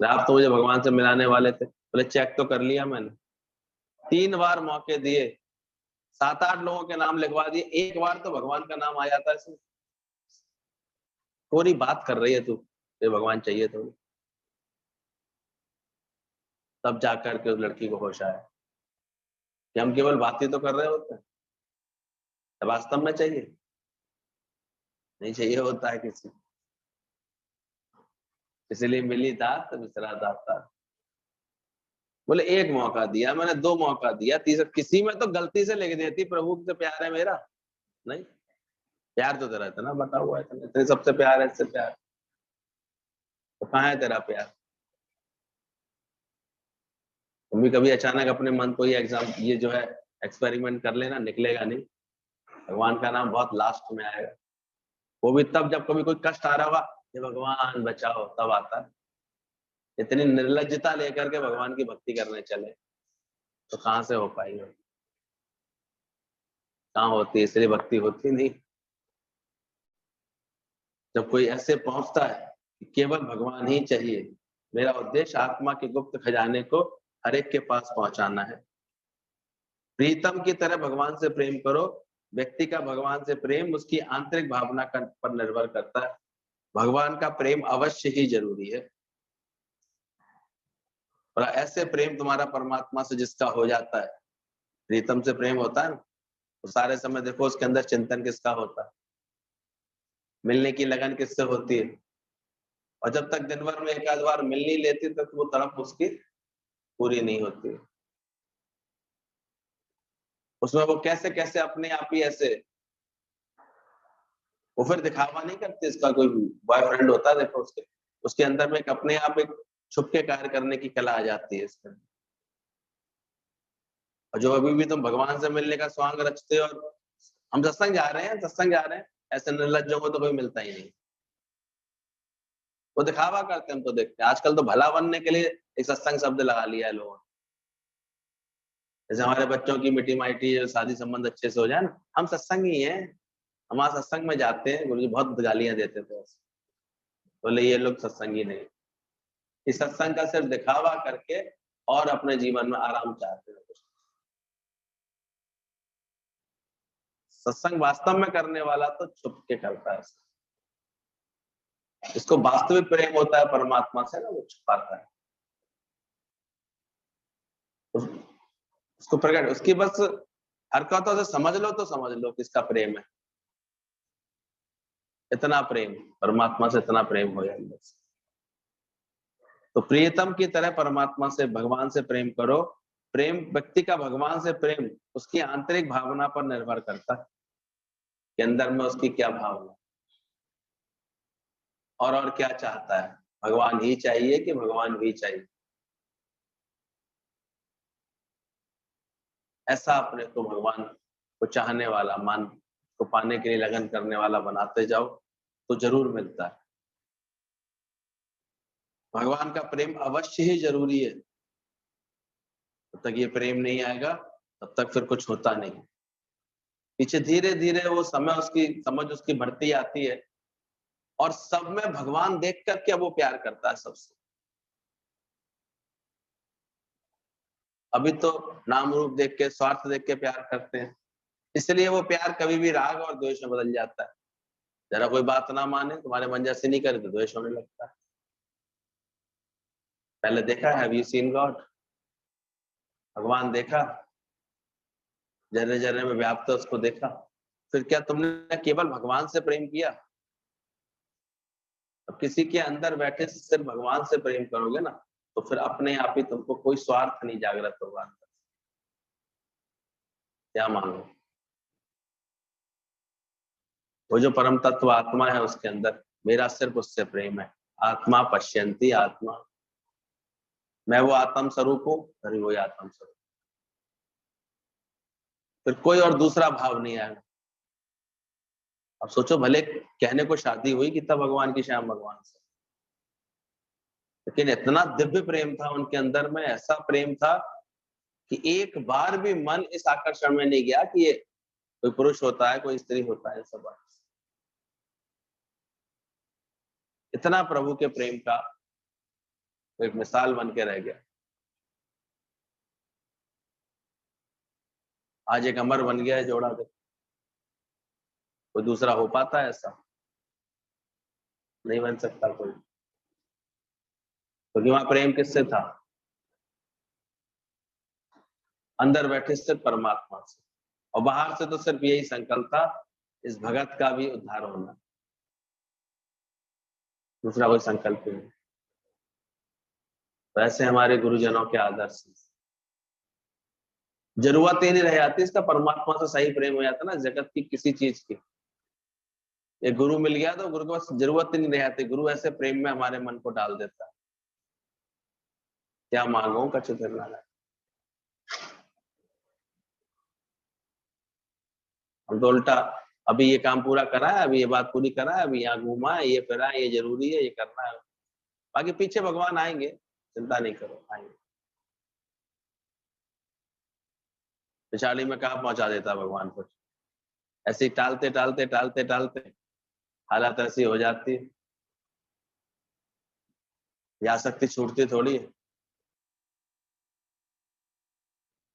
आप तो मुझे भगवान से मिलाने वाले थे। बोले चेक तो कर लिया मैंने, 3 बार मौके दिए, 7-8 लोगों के नाम लिखवा दिए, एक बार तो भगवान का नाम आ जाता है इसमें। पूरी बात कर रही है तू, ये भगवान चाहिए तो। तब जाकर के उस लड़की को होश आया कि हम केवल बात ही तो कर रहे होते हैं, वास्तव में चाहिए नहीं चाहिए होता है किसी। इसलिए मिली दात बिसरा दाता। बोले एक मौका दिया मैंने, 2 मौका दिया, तीसरा किसी में तो गलती से लिख देती प्रभु से प्यार है मेरा। नहीं, प्यार तो तेरा इतना बता हुआ है, तेरे सबसे प्यार है, इससे प्यार तो कहाँ है तेरा प्यार? तुम भी कभी अचानक अपने मन को ये एग्जाम, ये जो है एक्सपेरिमेंट कर लेना, निकलेगा नहीं। भगवान का नाम बहुत लास्ट में आएगा, वो भी तब जब कभी कोई कष्ट आ रहा होगा, ये भगवान बचाओ, तब आता है। इतनी निर्लज्जता लेकर के भगवान की भक्ति करने चले तो कहाँ से हो पाएगी? कहाँ होती है, इसलिए भक्ति होती नहीं। जब कोई ऐसे पहुंचता है कि केवल भगवान ही चाहिए, मेरा उद्देश्य आत्मा के गुप्त खजाने को हर एक के पास पहुंचाना है। प्रीतम की तरह भगवान से प्रेम करो। व्यक्ति का भगवान से प्रेम उसकी आंतरिक भावना पर निर्भर करता है। भगवान का प्रेम अवश्य ही जरूरी है, और ऐसे प्रेम तुम्हारा परमात्मा से जिसका हो जाता है, प्रीतम से प्रेम होता है ना, तो सारे समय देखो उसके अंदर चिंतन किसका होता है, मिलने की लगन किससे होती है। और जब तक दिन भर में एक आध बार मिल नहीं लेती तब वो तड़प उसकी पूरी नहीं होती। उसमें वो कैसे कैसे अपने आप ही ऐसे, वो फिर दिखावा नहीं करते। इसका कोई बॉयफ्रेंड होता है देखो, उसके उसके अंदर में एक अपने आप एक छुप के कार्य करने की कला आ जाती है इसके अंदर। और जो अभी भी तुम भगवान से मिलने का स्वांग रचते हो, और हम सत्संग जा रहे हैं, सत्संग जा रहे हैं, ऐसे निर्लज्जों को तो कोई मिलता ही नहीं। वो दिखावा करते हैं, हम तो देखते हैं। आजकल तो भला बनने के लिए एक सत्संग शब्द लगा लिया है लोगों ने। जैसे हमारे बच्चों की मिट्टी माइटी शादी संबंध अच्छे से हो जाए ना, हम सत्संग ही हैं, हमारे सत्संग में जाते हैं। गुरु जी बहुत गालियां देते थे, बोले ये लोग सत्संगी नहीं, इस सत्संग का सिर्फ दिखावा करके और अपने जीवन में आराम चाहते हैं। सत्संग वास्तव में करने वाला तो छुप के करता है, इसको वास्तविक प्रेम होता है परमात्मा से ना, वो छुपाता है उसको प्रकट, उसकी बस हरकतों से समझ लो तो समझ लो किसका प्रेम है। इतना प्रेम परमात्मा से, इतना प्रेम हो जाए बस। तो प्रियतम की तरह परमात्मा से, भगवान से प्रेम करो। प्रेम, व्यक्ति का भगवान से प्रेम उसकी आंतरिक भावना पर निर्भर करता है कि अंदर में उसकी क्या भावना और क्या चाहता है। भगवान ही चाहिए कि भगवान भी चाहिए, ऐसा अपने को भगवान को चाहने वाला, मान को पाने के लिए लगन करने वाला बनाते जाओ तो जरूर मिलता है। भगवान का प्रेम अवश्य ही जरूरी है। जब तक ये प्रेम नहीं आएगा तब तक फिर कुछ होता नहीं। पीछे धीरे धीरे वो समय, उसकी समझ उसकी बढ़ती आती है, और सब में भगवान देख करके अब वो प्यार करता है सबसे। अभी तो नाम रूप देख के, स्वार्थ देख के प्यार करते हैं, इसलिए वो प्यार कभी भी राग और द्वेष में बदल जाता है। जरा कोई बात ना माने, तुम्हारे मन जैसे नहीं करे तो द्वेष होने लगता है। पहले देखा है, हैव यू सीन गॉड? भगवान देखा, जर्रे जर्रे में व्याप्त है उसको देखा। फिर क्या तुमने केवल भगवान से प्रेम किया? अब किसी के अंदर बैठे सिर्फ भगवान से प्रेम करोगे ना, तो फिर अपने आप ही तुमको कोई स्वार्थ नहीं जागृत होगा अंदर। क्या मांगो? वो जो परम तत्व आत्मा है उसके अंदर मेरा सिर्फ उससे प्रेम है। आत्मा पश्यंती आत्मा, मैं वो आत्म स्वरूप हूँ, अरे वही आत्म स्वरूप, फिर कोई और दूसरा भाव नहीं आएगा। अब सोचो, भले कहने को शादी हुई गीता भगवान की श्याम भगवान से, लेकिन इतना दिव्य प्रेम था उनके अंदर में, ऐसा प्रेम था कि एक बार भी मन इस आकर्षण में नहीं गया कि ये कोई पुरुष होता है, कोई स्त्री होता है। सब बात इतना प्रभु के प्रेम का एक मिसाल बन के रह गया। आज एक अमर बन गया है जोड़ा। कोई दूसरा हो पाता है ऐसा? नहीं बन सकता कोई। क्योंकि वहां प्रेम किससे था? अंदर बैठे सिर्फ परमात्मा से, और बाहर से तो सिर्फ यही संकल्प था, इस भगत का भी उद्धार होना। दूसरा कोई संकल्प नहीं। वैसे हमारे गुरुजनों के आदर्श, जरूरत ही नहीं रह जाती इसका, परमात्मा से सही प्रेम हो जाता ना जगत की किसी चीज की। ये गुरु मिल गया तो गुरु को बस जरूरत ही नहीं रह जाती, गुरु ऐसे प्रेम में हमारे मन को डाल देता है। क्या मांगो कछु फिरना है। हम तो उल्टा, अभी ये काम पूरा करा है, अभी ये बात पूरी करा है, अभी यहाँ घूमा है, ये फिरा है, ये जरूरी है, ये करना है। बाकी पीछे भगवान आएंगे, चिंता नहीं करो, आएंगे। पिछाड़ी में कहाँ पहुंचा देता भगवान को। ऐसे ही टालते टालते टालते टालते हालत ऐसी हो जाती है। ये आसक्ति छूटती थोड़ी है।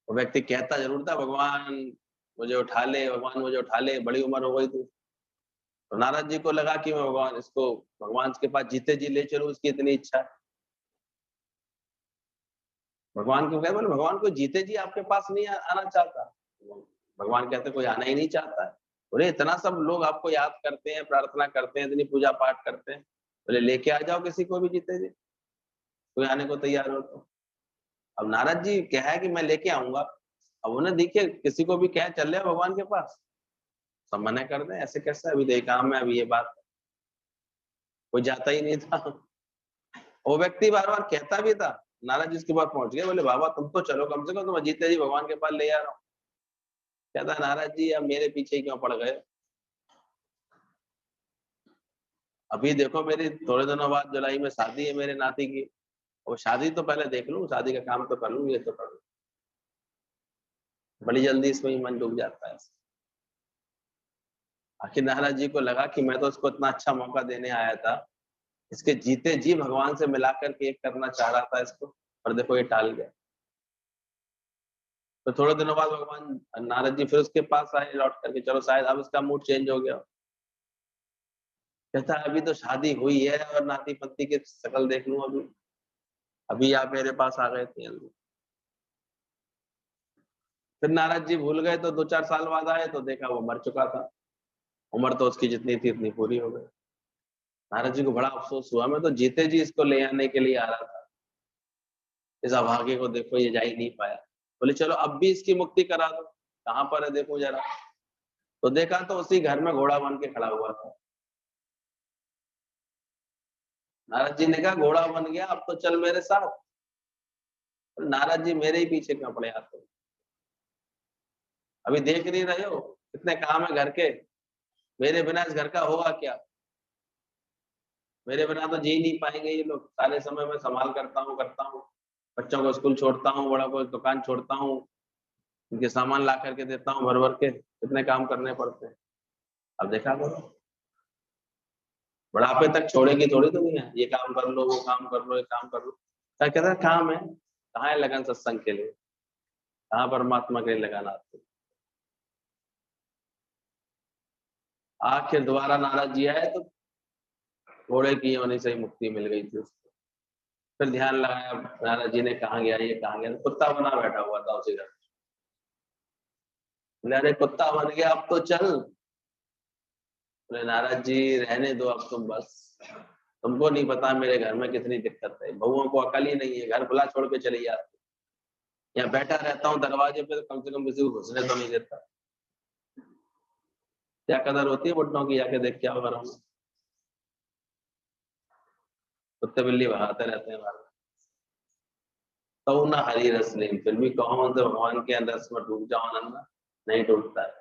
वो व्यक्ति कहता जरूर था, भगवान मुझे उठा ले, भगवान मुझे उठा ले, बड़ी उम्र हो गई थी। तो नारद जी को लगा कि मैं भगवान के पास जीते जी ले चलूं, उसकी इतनी इच्छा है। भगवान को कहे, बोले भगवान को जीते जी आपके पास नहीं आना चाहता। भगवान कहते कोई आना ही नहीं चाहता है। बोले इतना सब लोग आपको याद करते हैं, प्रार्थना करते हैं, इतनी पूजा पाठ करते हैं, बोले लेके आ जाओ किसी को भी जीते जी, कोई आने को तैयार हो तो। अब नारद जी कहा है कि मैं लेके आऊंगा, अब उन्हें देखिए किसी को भी कहे चल रहे भगवान के पास, सब मना कर दे, ऐसे कैसे, अभी तो काम है, अभी ये बात, कोई जाता ही नहीं था। वो व्यक्ति बार बार कहता भी था। नारद जी उसके बाद पहुंच गए, बोले बाबा तुम तो चलो, कम से कम तुम जीते जी भगवान के पास ले आ रहा हूँ। कहता नारद जी अब मेरे पीछे ही क्यों पड़ गए, अभी देखो मेरी थोड़े दिनों बाद जुलाई में शादी है मेरे नाती की, वो शादी तो पहले देख लूं, शादी का काम तो कर लूं, ये तो कर लूं। बड़ी जल्दी इसमें ही मन डूब जाता है। आखिर नारद जी को लगा कि मैं तो उसको इतना अच्छा मौका देने आया था, इसके जीते जी भगवान से मिलाकर के एक करना चाह रहा था इसको, और देखो ये टाल गया। तो थोड़े दिनों बाद भगवान नारद जी फिर उसके पास आए लौट करके, चलो शायद अब इसका मूड चेंज हो गया। कहता है अभी तो शादी हुई है और नाती पत्ती की शक्ल देख लूं, अभी अभी आप मेरे पास आ गए थे। फिर नारद जी भूल गए, तो 2-4 साल बाद आए तो देखा वो मर चुका था। उम्र तो उसकी जितनी थी इतनी पूरी हो गई। नारद जी को बड़ा अफसोस हुआ, मैं तो जीते जी इसको ले आने के लिए आ रहा था, इस अभागे को देखो ये जा ही नहीं पाया। बोले चलो अब भी इसकी मुक्ति करा दो, कहाँ पर है देखो जरा। तो देखा तो उसी घर में घोड़ा बन के खड़ा हुआ था। नारद जी ने कहा घोड़ा बन गया, अब तो चल मेरे साथ। नारद जी मेरे ही पीछे क्यों पड़े आते, अभी देख नहीं रहे हो कितने काम है घर के, मेरे बिना इस घर का होगा क्या, मेरे बिना तो जी नहीं पाएंगे ये लोग। सारे समय में संभाल करता हूँ, बच्चों को स्कूल छोड़ता हूँ, बड़ा को दुकान छोड़ता हूँ, उनके सामान ला करके देता हूँ भर भर के, कितने काम करने पड़ते हैं। अब देखा करो, बुढ़ापे तक छोड़ेगी थोड़ी दुनिया, ये काम कर लो, वो काम कर लो, ये काम कर लो। क्या कहता है काम है, कहाँ है लगन सत्संग के लिए, कहाँ परमात्मा के लिए लगाना आपको। आखिर दोबारा नारद जी आए तो घोड़े की योनि से ही मुक्ति मिल गई थी उसको। फिर ध्यान लगाया नारद जी ने, कहाँ गया ये, कहाँ गया, कुत्ता बना बैठा हुआ था उसी घर। बोले अरे कुत्ता बन गया अब तो चल। बोले नारद जी रहने दो अब तुम, बस तुमको नहीं पता मेरे घर में कितनी दिक्कत है, बहुओं को अकल ही नहीं है, घर खुला छोड़ के चली जाती, यहाँ बैठा रहता हूँ दरवाजे पे, तो कम से कम किसी को घुसने तो नहीं देता। क्या कदर होती है बुड्ढों की, जाके देख के आओ घरों में, कुत्ते बिल्ली भगाते रहते हैं बाहर। तो ना हरी रस नहीं, फिर भी कहो तो भगवान के रस में डूब जाओ, आनंद नहीं टूटता है।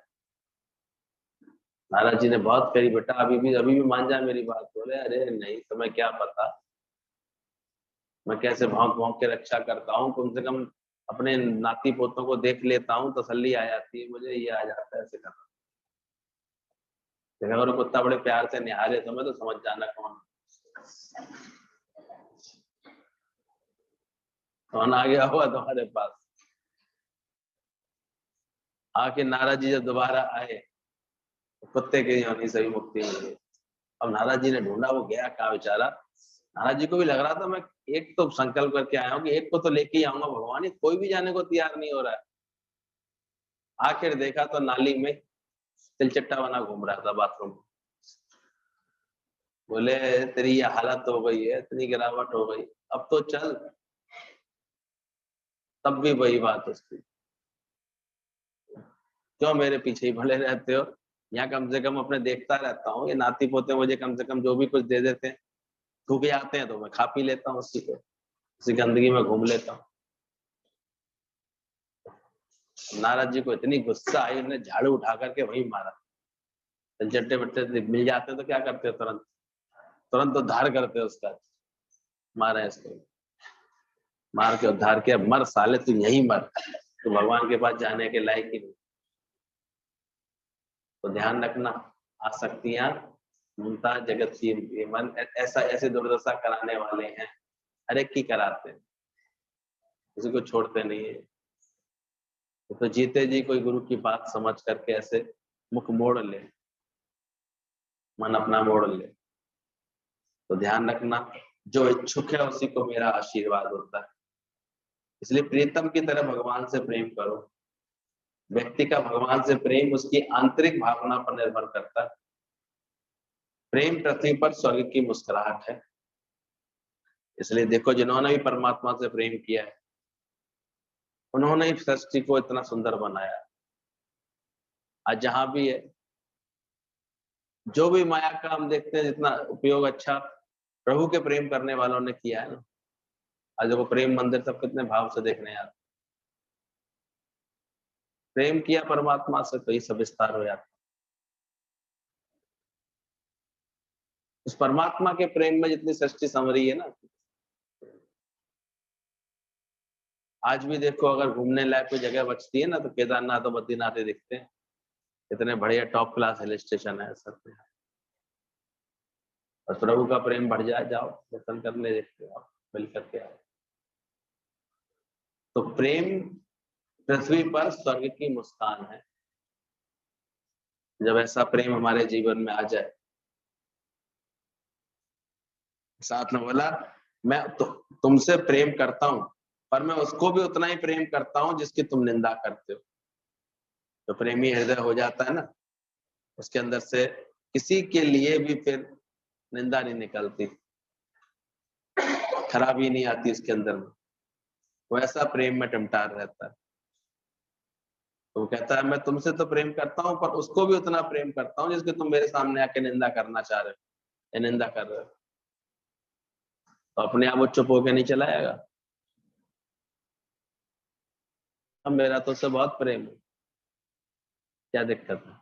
नारद जी ने बहुत कही, बेटा अभी भी मान जा मेरी बात। बोले अरे नहीं, तुम्हें क्या पता मैं कैसे भौंक भौंक के रक्षा करता हूँ, कम से कम अपने नाती पोतों को देख लेता हूँ, तसल्ली आ जाती है मुझे, ये आ जाता है ऐसे करना। अगर कुत्ता बड़े प्यार से निहारे तुम्हें तो समझ जाना कौन आ गया हुआ तुम्हारे पास। आके नारद जी जब दोबारा आए तो कुत्ते की योनि से भी मुक्ति मिली। अब नारद जी ने ढूंढा, वो गया कहाँ बेचारा। नारद जी को भी लग रहा था मैं एक तो संकल्प करके आया हूँ कि एक को तो लेके ही आऊंगा, भगवान ही कोई भी जाने को तैयार नहीं हो रहा है। आखिर देखा तो नाली में तिलचट्टा बना घूम रहा था बाथरूम। बोले तेरी ये हालत हो गई है, इतनी गिरावट हो गई, अब तो चल। तब भी वही बात उसकी, क्यों मेरे पीछे ही पड़े रहते हो। यहाँ कम से कम अपने देखता रहता हूँ, ये नाती पोते मुझे कम से कम जो भी कुछ दे देते हैं, भूखे आते हैं तो मैं खा पी लेता हूँ, उसी को उसी गंदगी में घूम लेता हूँ। नारद जी को इतनी गुस्सा आई, उन्होंने झाड़ू उठा करके वही मारा। चट्टे बट्टे मिल जाते तो क्या करते, तुरंत तुरंत उद्धार करते उसका। मारा इसको, मार के उद्धार किया। मर साले, तू यहीं मर, तू भगवान के पास जाने के लायक ही नहीं। तो ध्यान रखना, आसक्तियां ममता जगत की, ये मन ऐसा ऐसे दुर्दशा कराने वाले हैं, हर एक की कराते हैं, किसी को छोड़ते नहीं है। तो जीते जी कोई गुरु की बात समझ करके ऐसे मुख मोड़ ले, मन अपना मोड़ ले, तो ध्यान रखना जो इच्छुक है उसी को मेरा आशीर्वाद होता है। इसलिए प्रीतम की तरह भगवान से प्रेम करो। व्यक्ति का भगवान से प्रेम उसकी आंतरिक भावना पर निर्भर करता है। प्रेम पृथ्वी पर स्वर्ग की मुस्कुराहट है। इसलिए देखो, जिन्होंने भी परमात्मा से प्रेम किया है, उन्होंने ही सृष्टि को इतना सुंदर बनाया। आज जहां भी है, जो भी माया का हम देखते हैं, जितना उपयोग अच्छा प्रभु के प्रेम करने वालों ने किया है ना। आज वो प्रेम मंदिर सब कितने भाव से देखने आते। प्रेम किया परमात्मा से तो ये सब विस्तार हो जाता। उस परमात्मा के प्रेम में जितनी सृष्टि संवरी है ना, आज भी देखो अगर घूमने लायक कोई जगह बचती है ना, तो केदारनाथ और बद्रीनाथ ही दिखते हैं। इतने बढ़िया टॉप क्लास हिल स्टेशन है सब। और प्रभु का प्रेम बढ़ जाए, जाओ दर्शन करने, देखते हो मिल करके आओ। तो प्रेम पृथ्वी पर स्वर्ग की मुस्कान है। जब ऐसा प्रेम हमारे जीवन में आ जाए, साथ में बोला मैं तो तुमसे प्रेम करता हूं, पर मैं उसको भी उतना ही प्रेम करता हूं जिसकी तुम निंदा करते हो। तो प्रेमी हृदय हो जाता है ना, उसके अंदर से किसी के लिए भी फिर निंदा नहीं निकलती, खराबी नहीं आती उसके अंदर में। वो ऐसा प्रेम में टमटार रहता है। तो वो कहता है मैं तुमसे तो प्रेम करता हूं, पर उसको भी उतना प्रेम करता हूं जिसकी तुम मेरे सामने आके निंदा करना चाह रहे हो या निंदा कर रहे हो। तो अपने आप वो चुप होके नहीं चला जाएगा। अब मेरा तो उससे बहुत प्रेम है, क्या दिक्कत है।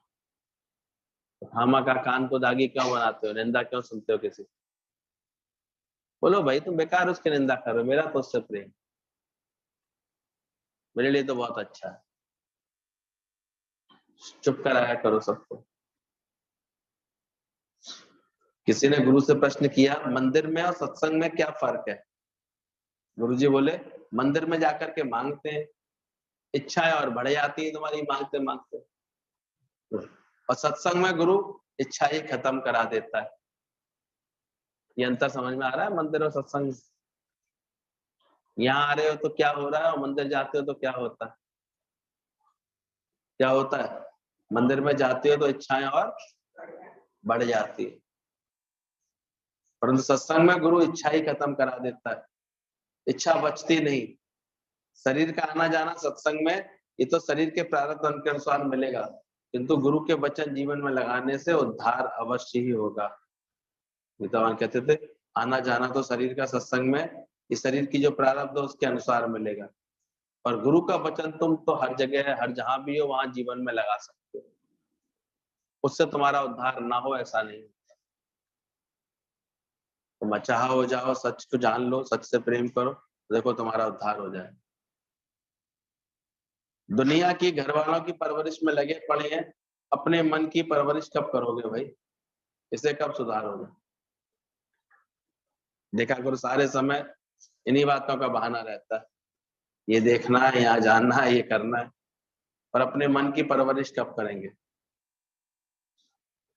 तो खामा का कान को दागी क्यों बनाते हो, निंदा क्यों सुनते हो किसी। बोलो भाई तुम बेकार उसकी निंदा कर रहे हो, मेरा तो उससे प्रेम, मेरे लिए तो बहुत अच्छा है। चुप कराया करो सबको। किसी ने गुरु से प्रश्न किया, मंदिर में और सत्संग में क्या फर्क है। गुरुजी बोले, मंदिर में जाकर के मांगते हैं, इच्छाएं और बढ़ जाती है तुम्हारी मांगते मांगते, और सत्संग में गुरु इच्छा ही खत्म करा देता है। ये अंतर समझ में आ रहा है मंदिर और सत्संग। यहाँ आ रहे हो तो क्या हो रहा है, और मंदिर जाते हो तो क्या होता है। क्या होता है, मंदिर में जाते हो तो इच्छाएं और बढ़ जाती है, परंतु सत्संग में गुरु इच्छा ही खत्म करा देता है, इच्छा बचती नहीं। शरीर का आना जाना सत्संग में, ये तो शरीर के प्रारब्ध के अनुसार मिलेगा, किंतु गुरु के वचन जीवन में लगाने से उद्धार अवश्य ही होगा। भगवान कहते थे, आना जाना तो शरीर का सत्संग में, इस शरीर की जो प्रारब्ध है उसके अनुसार मिलेगा, और गुरु का वचन तुम तो हर जगह है, हर जहां भी हो वहां जीवन में लगा सकते हो। उससे तुम्हारा उद्धार ना हो ऐसा नहीं। तुम अचाहा हो जाओ, सच को जान लो, सच से प्रेम करो, देखो तुम्हारा उद्धार हो जाए। दुनिया की घर वालों की परवरिश में लगे पड़े हैं, अपने मन की परवरिश कब करोगे भाई? इसे कब सुधारोगे? देखा करो सारे समय इन्हीं बातों का बहाना रहता है, ये देखना है, यहाँ जानना है, ये करना है, और अपने मन की परवरिश कब करेंगे?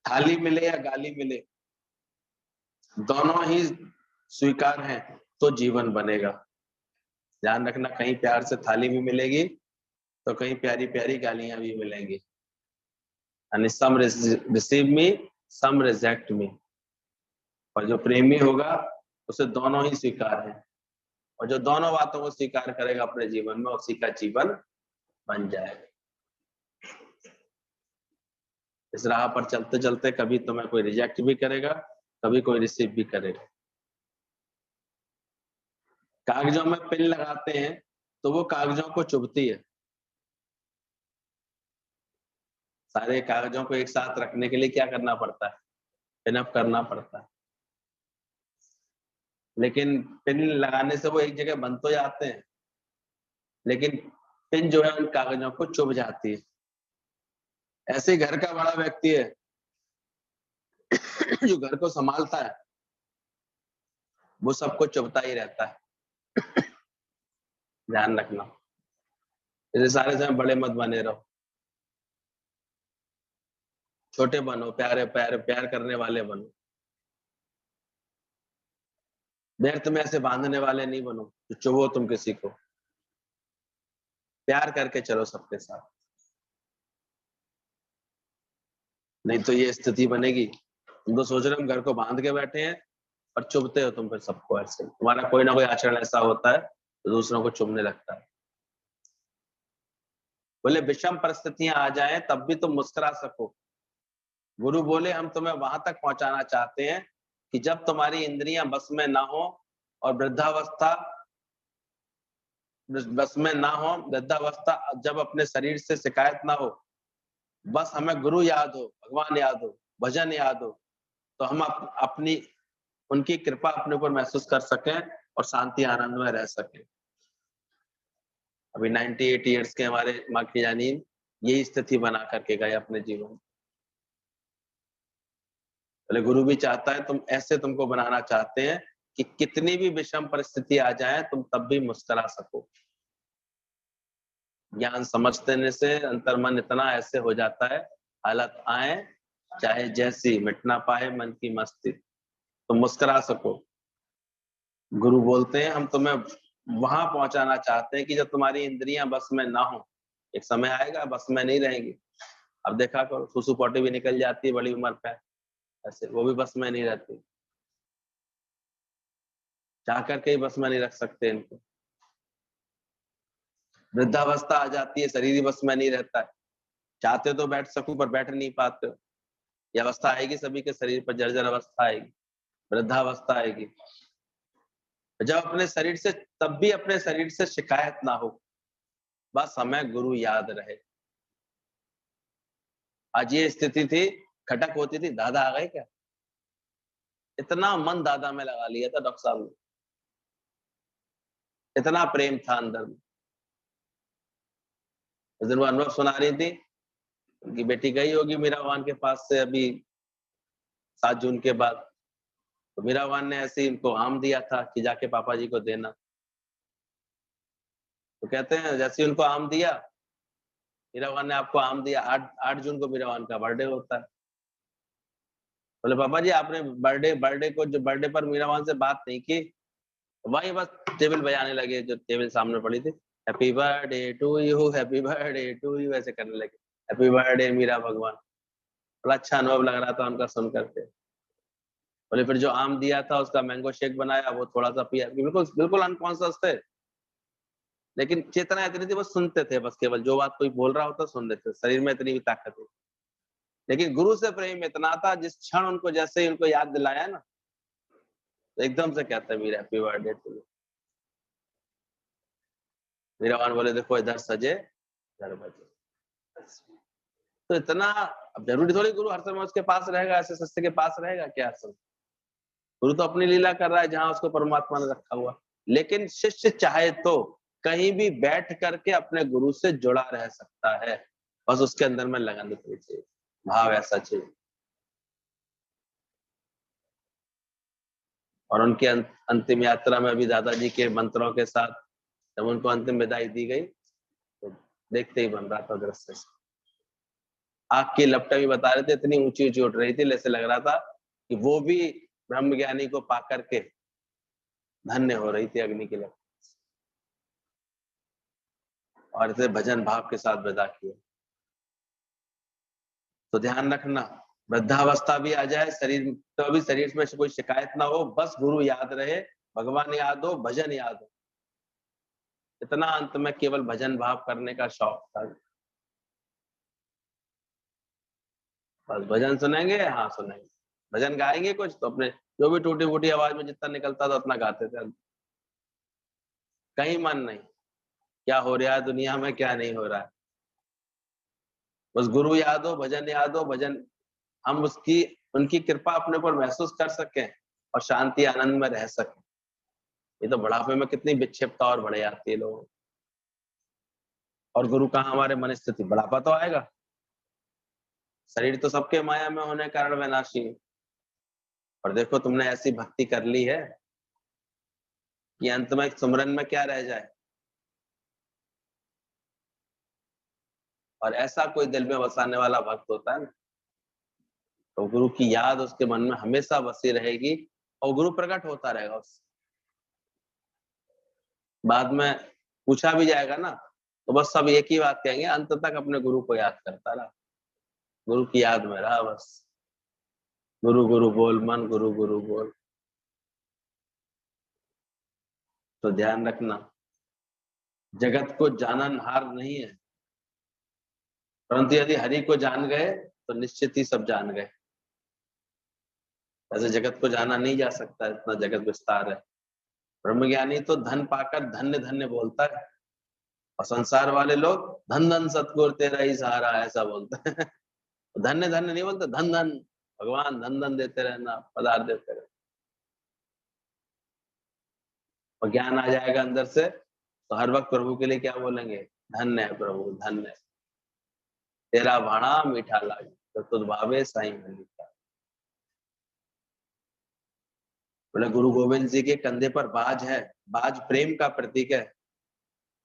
थाली मिले या गाली मिले, दोनों ही स्वीकार हैं तो जीवन बनेगा। ध्यान रखना, कहीं प्यार से थाली भी मिलेगी तो कहीं प्यारी प्यारी गालियां भी मिलेंगी। यानी सम रिसीव मी, सम रिजेक्ट मी। और जो प्रेमी होगा उसे दोनों ही स्वीकार है, और जो दोनों बातों को स्वीकार करेगा अपने जीवन में, उसी का जीवन बन जाएगा। इस राह पर चलते चलते कभी तुम्हें कोई रिजेक्ट भी करेगा, कभी कोई रिसीव भी करेगा। कागजों में पिन लगाते हैं तो वो कागजों को चुभती है। सारे कागजों को एक साथ रखने के लिए क्या करना पड़ता है? पिन अप करना पड़ता है। लेकिन पिन लगाने से वो एक जगह बंद तो जाते हैं, लेकिन पिन जो है उन कागजों को चुभ जाती है। ऐसे ही घर का बड़ा व्यक्ति है जो घर को संभालता है, वो सबको चुभता ही रहता है। ध्यान रखना, इसे सारे समय बड़े मत बने रहो, छोटे बनो, प्यारे प्यार प्यार करने वाले बनो। व्यर्थ में ऐसे बांधने वाले नहीं बनो जो चुभो तुम किसी को। प्यार करके चलो सबके साथ, नहीं तो ये स्थिति बनेगी, तुम तो सोच रहे हो हम घर को बांध के बैठे हैं और चुभते हो तुम फिर सबको। ऐसे तुम्हारा कोई ना कोई आचरण ऐसा होता है तो दूसरों को चुभने लगता है। बोले विषम परिस्थितियां आ जाएं तब भी तुम मुस्कुरा सको। गुरु बोले हम तुम्हें वहां तक पहुंचाना चाहते हैं कि जब तुम्हारी इंद्रियां बस में ना हो और वृद्धावस्था बस में ना हो, वृद्धावस्था जब अपने शरीर से शिकायत ना हो, बस हमें गुरु याद हो, भगवान याद हो, भजन याद हो, तो हम अपनी उनकी कृपा अपने ऊपर महसूस कर सकें और शांति आनंद में रह सकें। अभी 98 ईयर्स के हमारे माँ की जानी यही स्थिति बना करके गए अपने जीवन। बोले गुरु भी चाहता है, तुम ऐसे तुमको बनाना चाहते हैं कि कितनी भी विषम परिस्थिति आ जाए तुम तब भी मुस्कुरा सको। ज्ञान समझ देने से अंतर्मन इतना ऐसे हो जाता है, हालत आए चाहे जैसी, मिट ना पाए मन की मस्ती, तुम मुस्कुरा सको। गुरु बोलते हैं हम तुम्हें वहां पहुंचाना चाहते हैं कि जब तुम्हारी इंद्रियां बस में ना हो, एक समय आएगा बस में नहीं रहेंगी। अब देखा करो, सुसु पोटी भी निकल जाती है बड़ी उम्र पे, ऐसे वो भी बस में नहीं रहती, चाह करके ही बस में नहीं रख सकते इनको। वृद्धावस्था आ जाती है, शरीर ही बस में नहीं रहता है, चाहते तो बैठ सकूं पर बैठ नहीं पाते हो। ये अवस्था आएगी सभी के शरीर पर, जर्जर अवस्था आएगी, वृद्धावस्था आएगी। जब अपने शरीर से, तब भी अपने शरीर से शिकायत ना हो, बस हमें गुरु याद रहे। आज ये स्थिति थी, खटक होती थी, दादा आ गए क्या, इतना मन दादा में लगा लिया था डॉक्टर साहब ने, इतना प्रेम था अंदर में। उस दिन वो अनुभव सुना रही थी, उनकी बेटी गई होगी मीरावान के पास से अभी 7 जून के बाद, तो मीरावान ने ऐसे ही इनको आम दिया था कि जाके पापा जी को देना। तो कहते हैं जैसे उनको आम दिया, मीरावान ने आपको आम दिया, 8 जून को मीरावान का बर्थडे होता है। बोले पापा जी आपने बर्थडे को, जो बर्थडे पर मीरावान से बात नहीं की, वही बस टेबल बजाने लगे, जो टेबल सामने पड़ी थी, happy birthday to you, happy birthday to you, ऐसे करने लगे, हैप्पी बर्थडे मीरा भगवान। बड़ा अच्छा अनुभव लग रहा था उनका सुन करके। बोले फिर जो आम दिया था उसका मैंगो शेक बनाया, वो थोड़ा सा पिया, बिल्कुल बिल्कुल अनकॉन्शियस थे, लेकिन चेतना इतनी थी, बस सुनते थे, बस केवल जो बात कोई बोल रहा होता सुन लेते, शरीर में इतनी भी ताकत थी। लेकिन गुरु से प्रेम इतना था, जिस क्षण उनको, जैसे ही उनको याद दिलाया ना, तो एकदम से कहता है Meera happy birthday to you. मीरावान बोले देखो इधर सजे इधर बजे। तो इतना अब जरूरी थोड़ी गुरु हर समय उसके पास रहेगा, ऐसे शिष्य के पास रहेगा क्या? सब गुरु तो अपनी लीला कर रहा है जहां उसको परमात्मा ने रखा हुआ, लेकिन शिष्य चाहे तो कहीं भी बैठ करके अपने गुरु से जुड़ा रह सकता है, बस उसके अंदर में लगन दिखनी चाहिए, भाव ऐसा चाहिए। और उनके अंतिम यात्रा में भी दादाजी के मंत्रों के साथ जब उनको अंतिम विदाई दी गई तो देखते ही बन रहा था दृश्य। आग की लपटें भी बता रहे थे, इतनी ऊंची ऊंची उठ रही थी, ऐसे लग रहा था कि वो भी ब्रह्म ज्ञानी को पाकर के धन्य हो रही थी अग्नि की लपट। और इसे भजन भाव के साथ विदा किया। तो ध्यान रखना, वृद्धावस्था भी आ जाए, शरीर तो भी शरीर में कोई शिकायत ना हो, बस गुरु याद रहे, भगवान याद हो, भजन याद हो। इतना अंत में केवल भजन भाव करने का शौक था। बस भजन सुनेंगे, हाँ सुनेंगे, भजन गाएंगे कुछ तो अपने जो भी टूटी फूटी आवाज में जितना निकलता था उतना गाते थे। कहीं मन नहीं क्या हो रहा है दुनिया में, क्या नहीं हो रहा है, बस गुरु याद हो, भजन याद हो, भजन हम उसकी उनकी कृपा अपने ऊपर महसूस कर सकें और शांति आनंद में रह सकें। ये तो बुढ़ापे में कितनी विक्षिप्तता और बढ़ जाती है लोगों, और गुरु कहाँ हमारे मन स्थिति, बुढ़ापा तो आएगा, शरीर तो सबके माया में होने के कारण विनाशी है। और देखो तुमने ऐसी भक्ति कर ली है कि अंत में सुमरन में क्या रह जाए। और ऐसा कोई दिल में बसाने वाला भक्त होता है ना, तो गुरु की याद उसके मन में हमेशा बसी रहेगी और गुरु प्रकट होता रहेगा उससे। बाद में पूछा भी जाएगा ना तो बस सब एक ही बात कहेंगे, अंत तक अपने गुरु को याद करता रहा, गुरु की याद में रहा बस। गुरु गुरु बोल मन, गुरु गुरु बोल। तो ध्यान रखना, जगत को जाननहार नहीं है, परंतु यदि हरि को जान गए तो निश्चित ही सब जान गए। ऐसे जगत को जाना नहीं जा सकता, इतना जगत विस्तार है। ब्रह्मज्ञानी तो धन पाकर धन्य धन्य बोलता है, और संसार वाले लोग धन धन सतगुरु तेरा ही सहारा, ऐसा बोलते हैं। धन्य धन्य नहीं बोलते, धन धन, भगवान धन धन देते रहना, पदार्थ देते रहना। और ज्ञान आ जाएगा अंदर से तो हर वक्त प्रभु के लिए क्या बोलेंगे, धन्य है प्रभु, धन्य है, तेरा भाणा मीठा लागे तो तुझ भावे साईं मीठा। बोले गुरु गोविंद जी के कंधे पर बाज है, बाज प्रेम का प्रतीक है।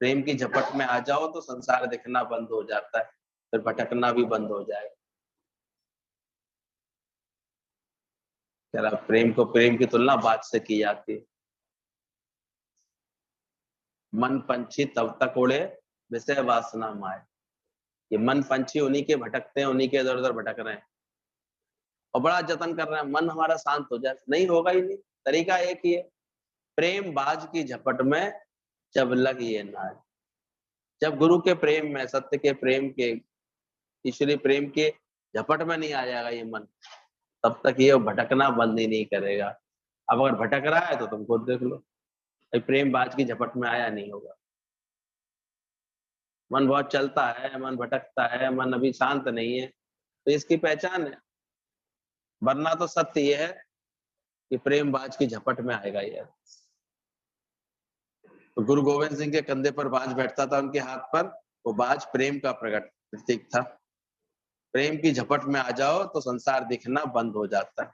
प्रेम की झपट में आ जाओ तो संसार दिखना बंद हो जाता है, फिर भटकना भी बंद हो जाएगा। प्रेम को, प्रेम की तुलना बाज से की जाती है। मन पंछी तब तक उड़े विषय वासना माए। ये मन पंछी उन्हीं के भटकते हैं, उन्हीं के इधर उधर भटक रहे हैं और बड़ा जतन कर रहे हैं मन हमारा शांत हो जाए, नहीं होगा ही नहीं। तरीका एक ही है, प्रेम बाज की झपट में जब लग ये नाज। जब गुरु के प्रेम में, सत्य के प्रेम के, ईश्वरीय प्रेम के झपट में नहीं आ जाएगा ये मन, तब तक ये भटकना बंद ही नहीं करेगा। अब अगर भटक रहा है तो तुम खुद देख लो, प्रेम बाज की झपट में आया नहीं होगा। मन बहुत चलता है, मन भटकता है, मन अभी शांत नहीं है, तो इसकी पहचान है। वरना तो सत्य ये है कि प्रेम बाज की झपट में आएगा ये। तो गुरु गोविंद सिंह के कंधे पर बाज बैठता था, उनके हाथ पर, वो बाज प्रेम का प्रकट प्रतीक था। प्रेम की झपट में आ जाओ तो संसार दिखना बंद हो जाता है।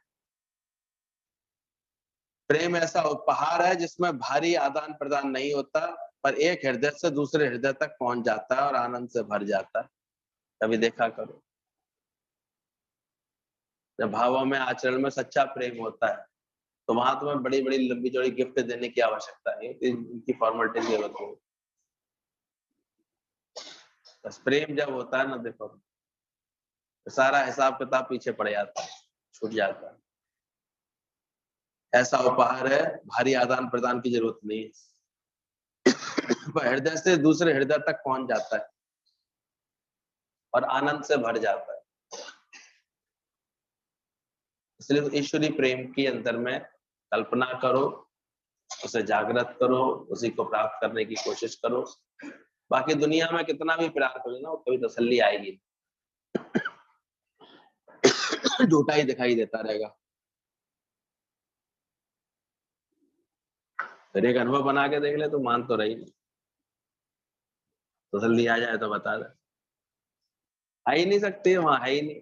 प्रेम ऐसा उपहार है जिसमें भारी आदान प्रदान नहीं होता, पर एक हृदय से दूसरे हृदय तक पहुंच जाता है और आनंद से भर जाता है। कभी देखा करो, जब भावों में, आचरण में सच्चा प्रेम होता है तो वहां तुम्हें बड़ी बड़ी लंबी चौड़ी गिफ्ट देने की आवश्यकता है, इनकी फॉर्मेलिटी की जरूरत नहीं। बस प्रेम जब होता है ना, देखो तो सारा हिसाब किताब पीछे पड़ जाता है, छूट जाता है। ऐसा उपहार है, भारी आदान प्रदान की जरूरत नहीं है, हृदय से दूसरे हृदय तक पहुंच जाता है और आनंद से भर जाता है। इसलिए तो ईश्वरीय प्रेम की अंतर में कल्पना करो, उसे जागृत करो, उसी को प्राप्त करने की कोशिश करो। बाकी दुनिया में कितना भी प्यार करो ना, कभी तसल्ली आएगी। झूठा ही दिखाई देता रहेगा। फिर एक अनुभव बना के देख ले, तो मान तो रही नहीं। तो जल्दी आ जाए तो बता दे, आ ही नहीं सकती, वहां है ही नहीं।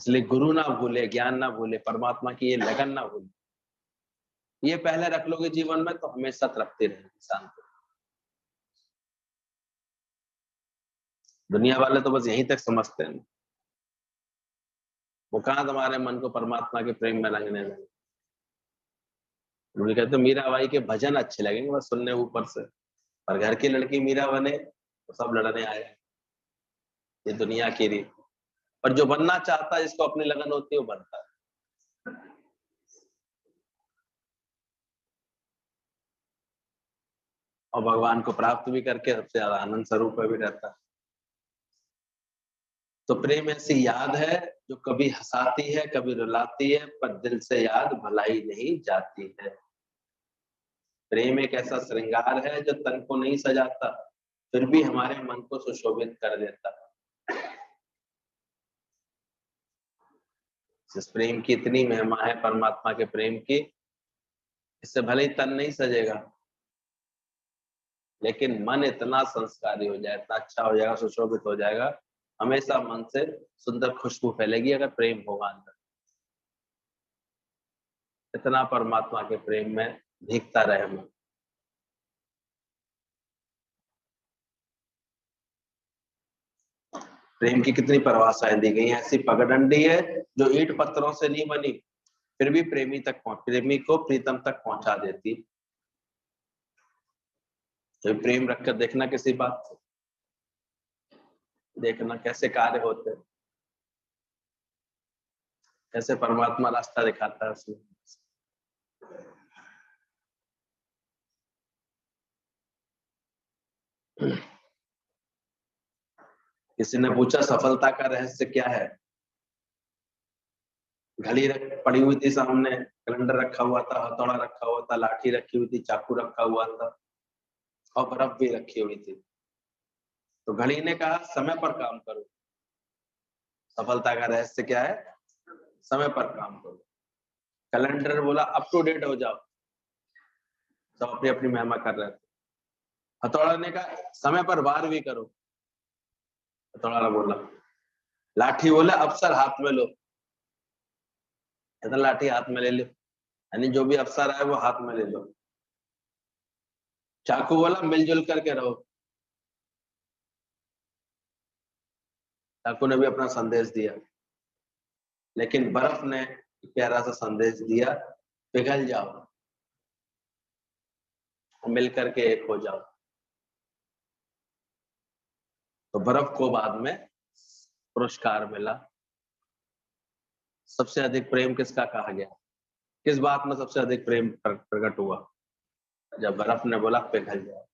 इसलिए गुरु ना भूले, ज्ञान ना भूले, परमात्मा की ये लगन ना भूले। ये पहले रख लोगे जीवन में तो हमेशा तृप्ति रहेगी, शांति। दुनिया वाले तो बस यहीं तक समझते हैं, वो कहाँ तुम्हारे मन को परमात्मा के प्रेम में रंगने लगे। मुझे कहते मीराबाई के भजन अच्छे लगेंगे बस सुनने ऊपर से, पर घर की लड़की मीरा बने तो सब लड़ने आए। ये दुनिया की रीत। और जो बनना चाहता है, जिसको अपनी लगन होती है, वो बनता है। और भगवान को प्राप्त भी करके सबसे ज्यादा आनंद स्वरूप में भी रहता है। तो प्रेम ऐसी याद है जो कभी हंसाती है, कभी रुलाती है, पर दिल से याद भलाई नहीं जाती है। प्रेम एक ऐसा श्रृंगार है जो तन को नहीं सजाता, फिर भी हमारे मन को सुशोभित कर देता है। इस प्रेम की इतनी महिमा है, परमात्मा के प्रेम की, इससे भले ही तन नहीं सजेगा, लेकिन मन इतना संस्कारी हो जाए, इतना अच्छा हो जाएगा, सुशोभित हो जाएगा, हमेशा मन से सुंदर खुशबू फैलेगी अगर प्रेम होगा अंदर। इतना परमात्मा के प्रेम में भीगता रहे मन। प्रेम की कितनी परिभाषाएं दी गई हैं। ऐसी पगडंडी है जो ईंट पत्थरों से नहीं बनी, फिर भी प्रेमी को प्रीतम तक पहुंचा देती। तो प्रेम रखकर देखना किसी बात से, देखना कैसे कार्य होते हैं, कैसे परमात्मा रास्ता दिखाता है उसमें। किसी ने पूछा सफलता का रहस्य क्या है? घड़ी पड़ी हुई थी सामने, कैलेंडर रखा हुआ था, हथौड़ा रखा हुआ था, लाठी रखी हुई थी, चाकू रखा हुआ था और बर्फ भी रखी हुई थी। तो घड़ी ने कहा समय पर काम करो। सफलता का रहस्य क्या है? समय पर काम करो। कैलेंडर बोला अप टू डेट हो जाओ, सब अपनी अपनी महिमा कर रहे थे। हथौड़ा ने कहा समय पर वार भी करो, हथौड़ा बोला। लाठी बोला अवसर हाथ में लो, लाठी हाथ में ले लो, यानी जो भी अवसर आए वो हाथ में ले लो। चाकू बोला मिलजुल करके रहो, चाकू ने भी अपना संदेश दिया। लेकिन बर्फ ने प्यारा सा संदेश दिया, पिघल जाओ, मिलकर के एक हो जाओ। तो बर्फ को बाद में पुरस्कार मिला। सबसे अधिक प्रेम किसका कहा गया? किस बात में सबसे अधिक प्रेम प्रकट हुआ? जब बर्फ ने बोला पिघल जाओ।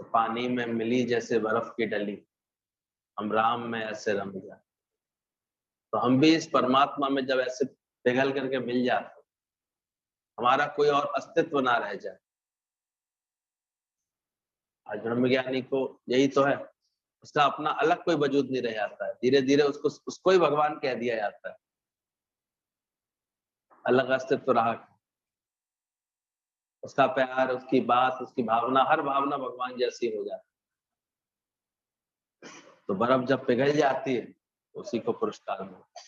तो पानी में मिली जैसे बर्फ की डली, हम राम में ऐसे रम जाए। तो हम भी इस परमात्मा में जब ऐसे पिघल करके मिल जाते, हमारा कोई और अस्तित्व ना रह जाए। आज ब्रह्मज्ञानी को यही तो है, उसका अपना अलग कोई वजूद नहीं रह जाता है। धीरे धीरे उसको ही भगवान कह दिया जाता है, अलग अस्तित्व रहा। उसका प्यार, उसकी बात, उसकी भावना, हर भावना भगवान जैसी हो जाती। तो बर्फ जब पिघल जाती है उसी को पुरस्कार मिलता है।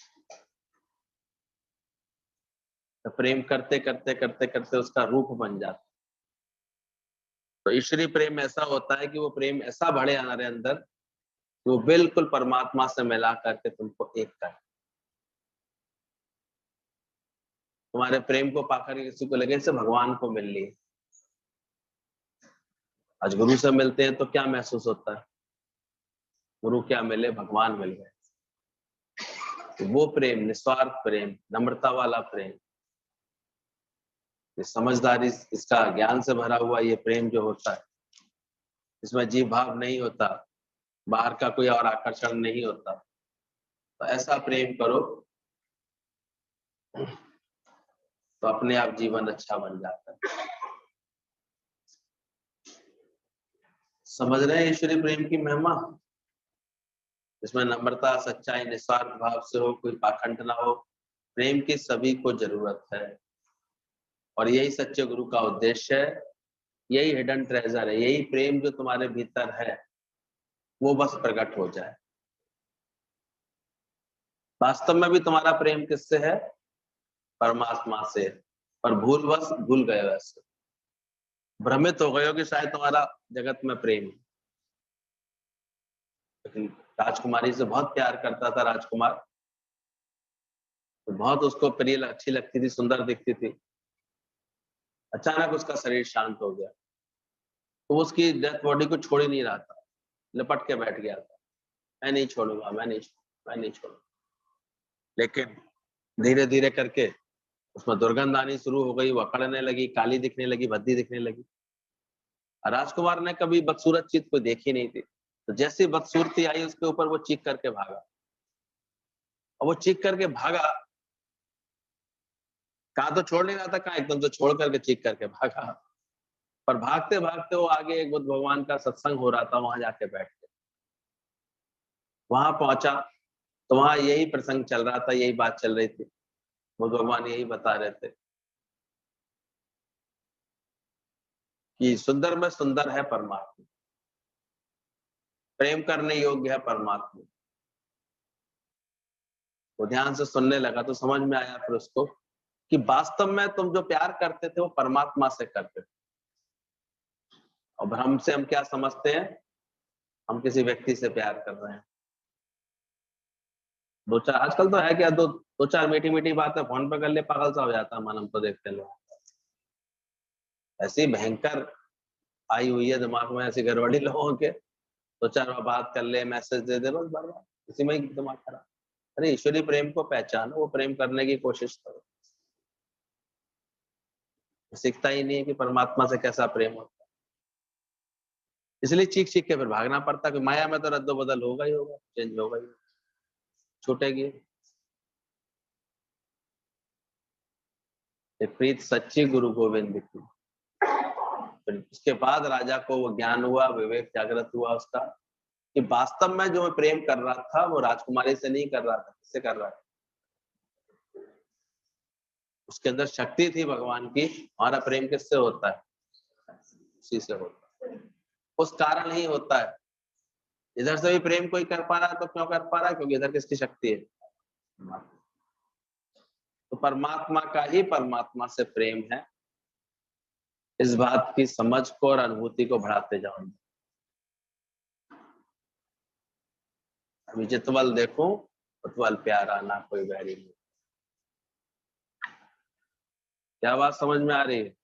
तो प्रेम करते करते करते करते उसका रूप बन जाता है। तो ईश्वरीय प्रेम ऐसा होता है कि वो प्रेम ऐसा बढ़े हमारे अंदर, वो बिल्कुल परमात्मा से मिला करके तुमको एक कर। तुम्हारे प्रेम को पाकर किसी को लगे से भगवान को मिल ली। आज गुरु से मिलते हैं तो क्या महसूस होता है? गुरु क्या मिले? भगवान मिल गए। तो वो प्रेम, निस्वार्थ प्रेम, नम्रता वाला प्रेम, ये समझदारी, इसका ज्ञान से भरा हुआ ये प्रेम जो होता है, इसमें जीव भाव नहीं होता, बाहर का कोई और आकर्षण नहीं होता। तो ऐसा प्रेम करो तो अपने आप जीवन अच्छा बन जाता है। समझ रहे हैं ईश्वरीय प्रेम की महिमा? इसमें नम्रता, सच्चाई, निस्वार्थ भाव से हो, कोई पाखंड ना हो। प्रेम की सभी को जरूरत है और यही सच्चे गुरु का उद्देश्य है, यही हिडन ट्रेजर है, यही प्रेम जो तुम्हारे भीतर है वो बस प्रकट हो जाए। वास्तव में भी तुम्हारा प्रेम किससे है? परमात्मा से। पर भूलवश भूल गए, वैसे भ्रमित हो गए हो कि शायद तुम्हारा जगत में प्रेम है। लेकिन राजकुमारी से बहुत प्यार करता था राजकुमार, तो बहुत उसको प्रिय अच्छी लगती थी, सुंदर दिखती थी। अचानक उसका शरीर शांत हो गया तो उसकी डेथ बॉडी को छोड़ ही नहीं रहा था, लिपट के बैठ गया था, मैं नहीं छोड़ूंगा, मैं नहीं छोड़ूंगा। लेकिन धीरे धीरे करके उसमें दुर्गंध आनी शुरू हो गई, वो अकड़ने लगी, काली दिखने लगी, भद्दी दिखने लगी। राजकुमार ने कभी बदसूरत चीज को देखी नहीं थी, तो जैसी बदसूरती आई उसके ऊपर वो चीख करके भागा, और वो चीख करके भागा, कहाँ तो छोड़ नहीं रहा था, कहाँ एकदम से छोड़ करके चीख करके भागा। पर भागते भागते वो आगे एक बुद्ध भगवान का सत्संग हो रहा था, वहां जाके बैठ गए। वहां पहुंचा तो वहां यही प्रसंग चल रहा था, यही बात चल रही थी। बुद्ध भगवान यही बता रहे थे कि सुंदर में सुंदर है परमात्मा, प्रेम करने योग्य है परमात्मा। वो ध्यान से सुनने लगा तो समझ में आया फिर उसको कि वास्तव में तुम जो प्यार करते थे वो परमात्मा से करते थे, और भ्रम से हम क्या समझते हैं, हम किसी व्यक्ति से प्यार कर रहे हैं। दो चार आजकल तो है क्या, दो चार मीठी मीठी बातें फोन पे कर ले, पागल सा हो जाता है मन, हमको देखते लोग। ऐसी भयंकर आई हुई है दिमाग में ऐसी गड़बड़ी लोगों के, दो चार बार बात कर ले, मैसेज दे दे, बस बार बार इसी में ही दिमाग खराब। अरे ईश्वरीय प्रेम को पहचानो, वो प्रेम करने की कोशिश करो। सीखता ही नहीं है कि परमात्मा से कैसा प्रेम होता है, इसलिए चीख चीख के फिर भागना पड़ता है कि माया में तो रद्दो बदल होगा ही होगा, चेंज होगा ही, छूटेगी। प्रीत सच्ची गुरु गोविंद की। फिर उसके बाद राजा को वो ज्ञान हुआ, विवेक जागृत हुआ उसका, कि वास्तव में जो मैं प्रेम कर रहा था वो राजकुमारी से नहीं कर रहा था, किससे कर रहा था? उसके अंदर शक्ति थी भगवान की। हमारा प्रेम किससे होता है? उसी से होता है, उस कारण ही होता है। इधर से भी प्रेम कोई कर पा रहा है तो क्यों कर पा रहा है? क्योंकि इधर किसकी शक्ति है? तो परमात्मा का ही परमात्मा से प्रेम है। इस बात की समझ को और अनुभूति को बढ़ाते जाओ। अभी जितवल देखो उतवल प्यारा, ना कोई बैरी नहीं। क्या बात समझ में आ रही है?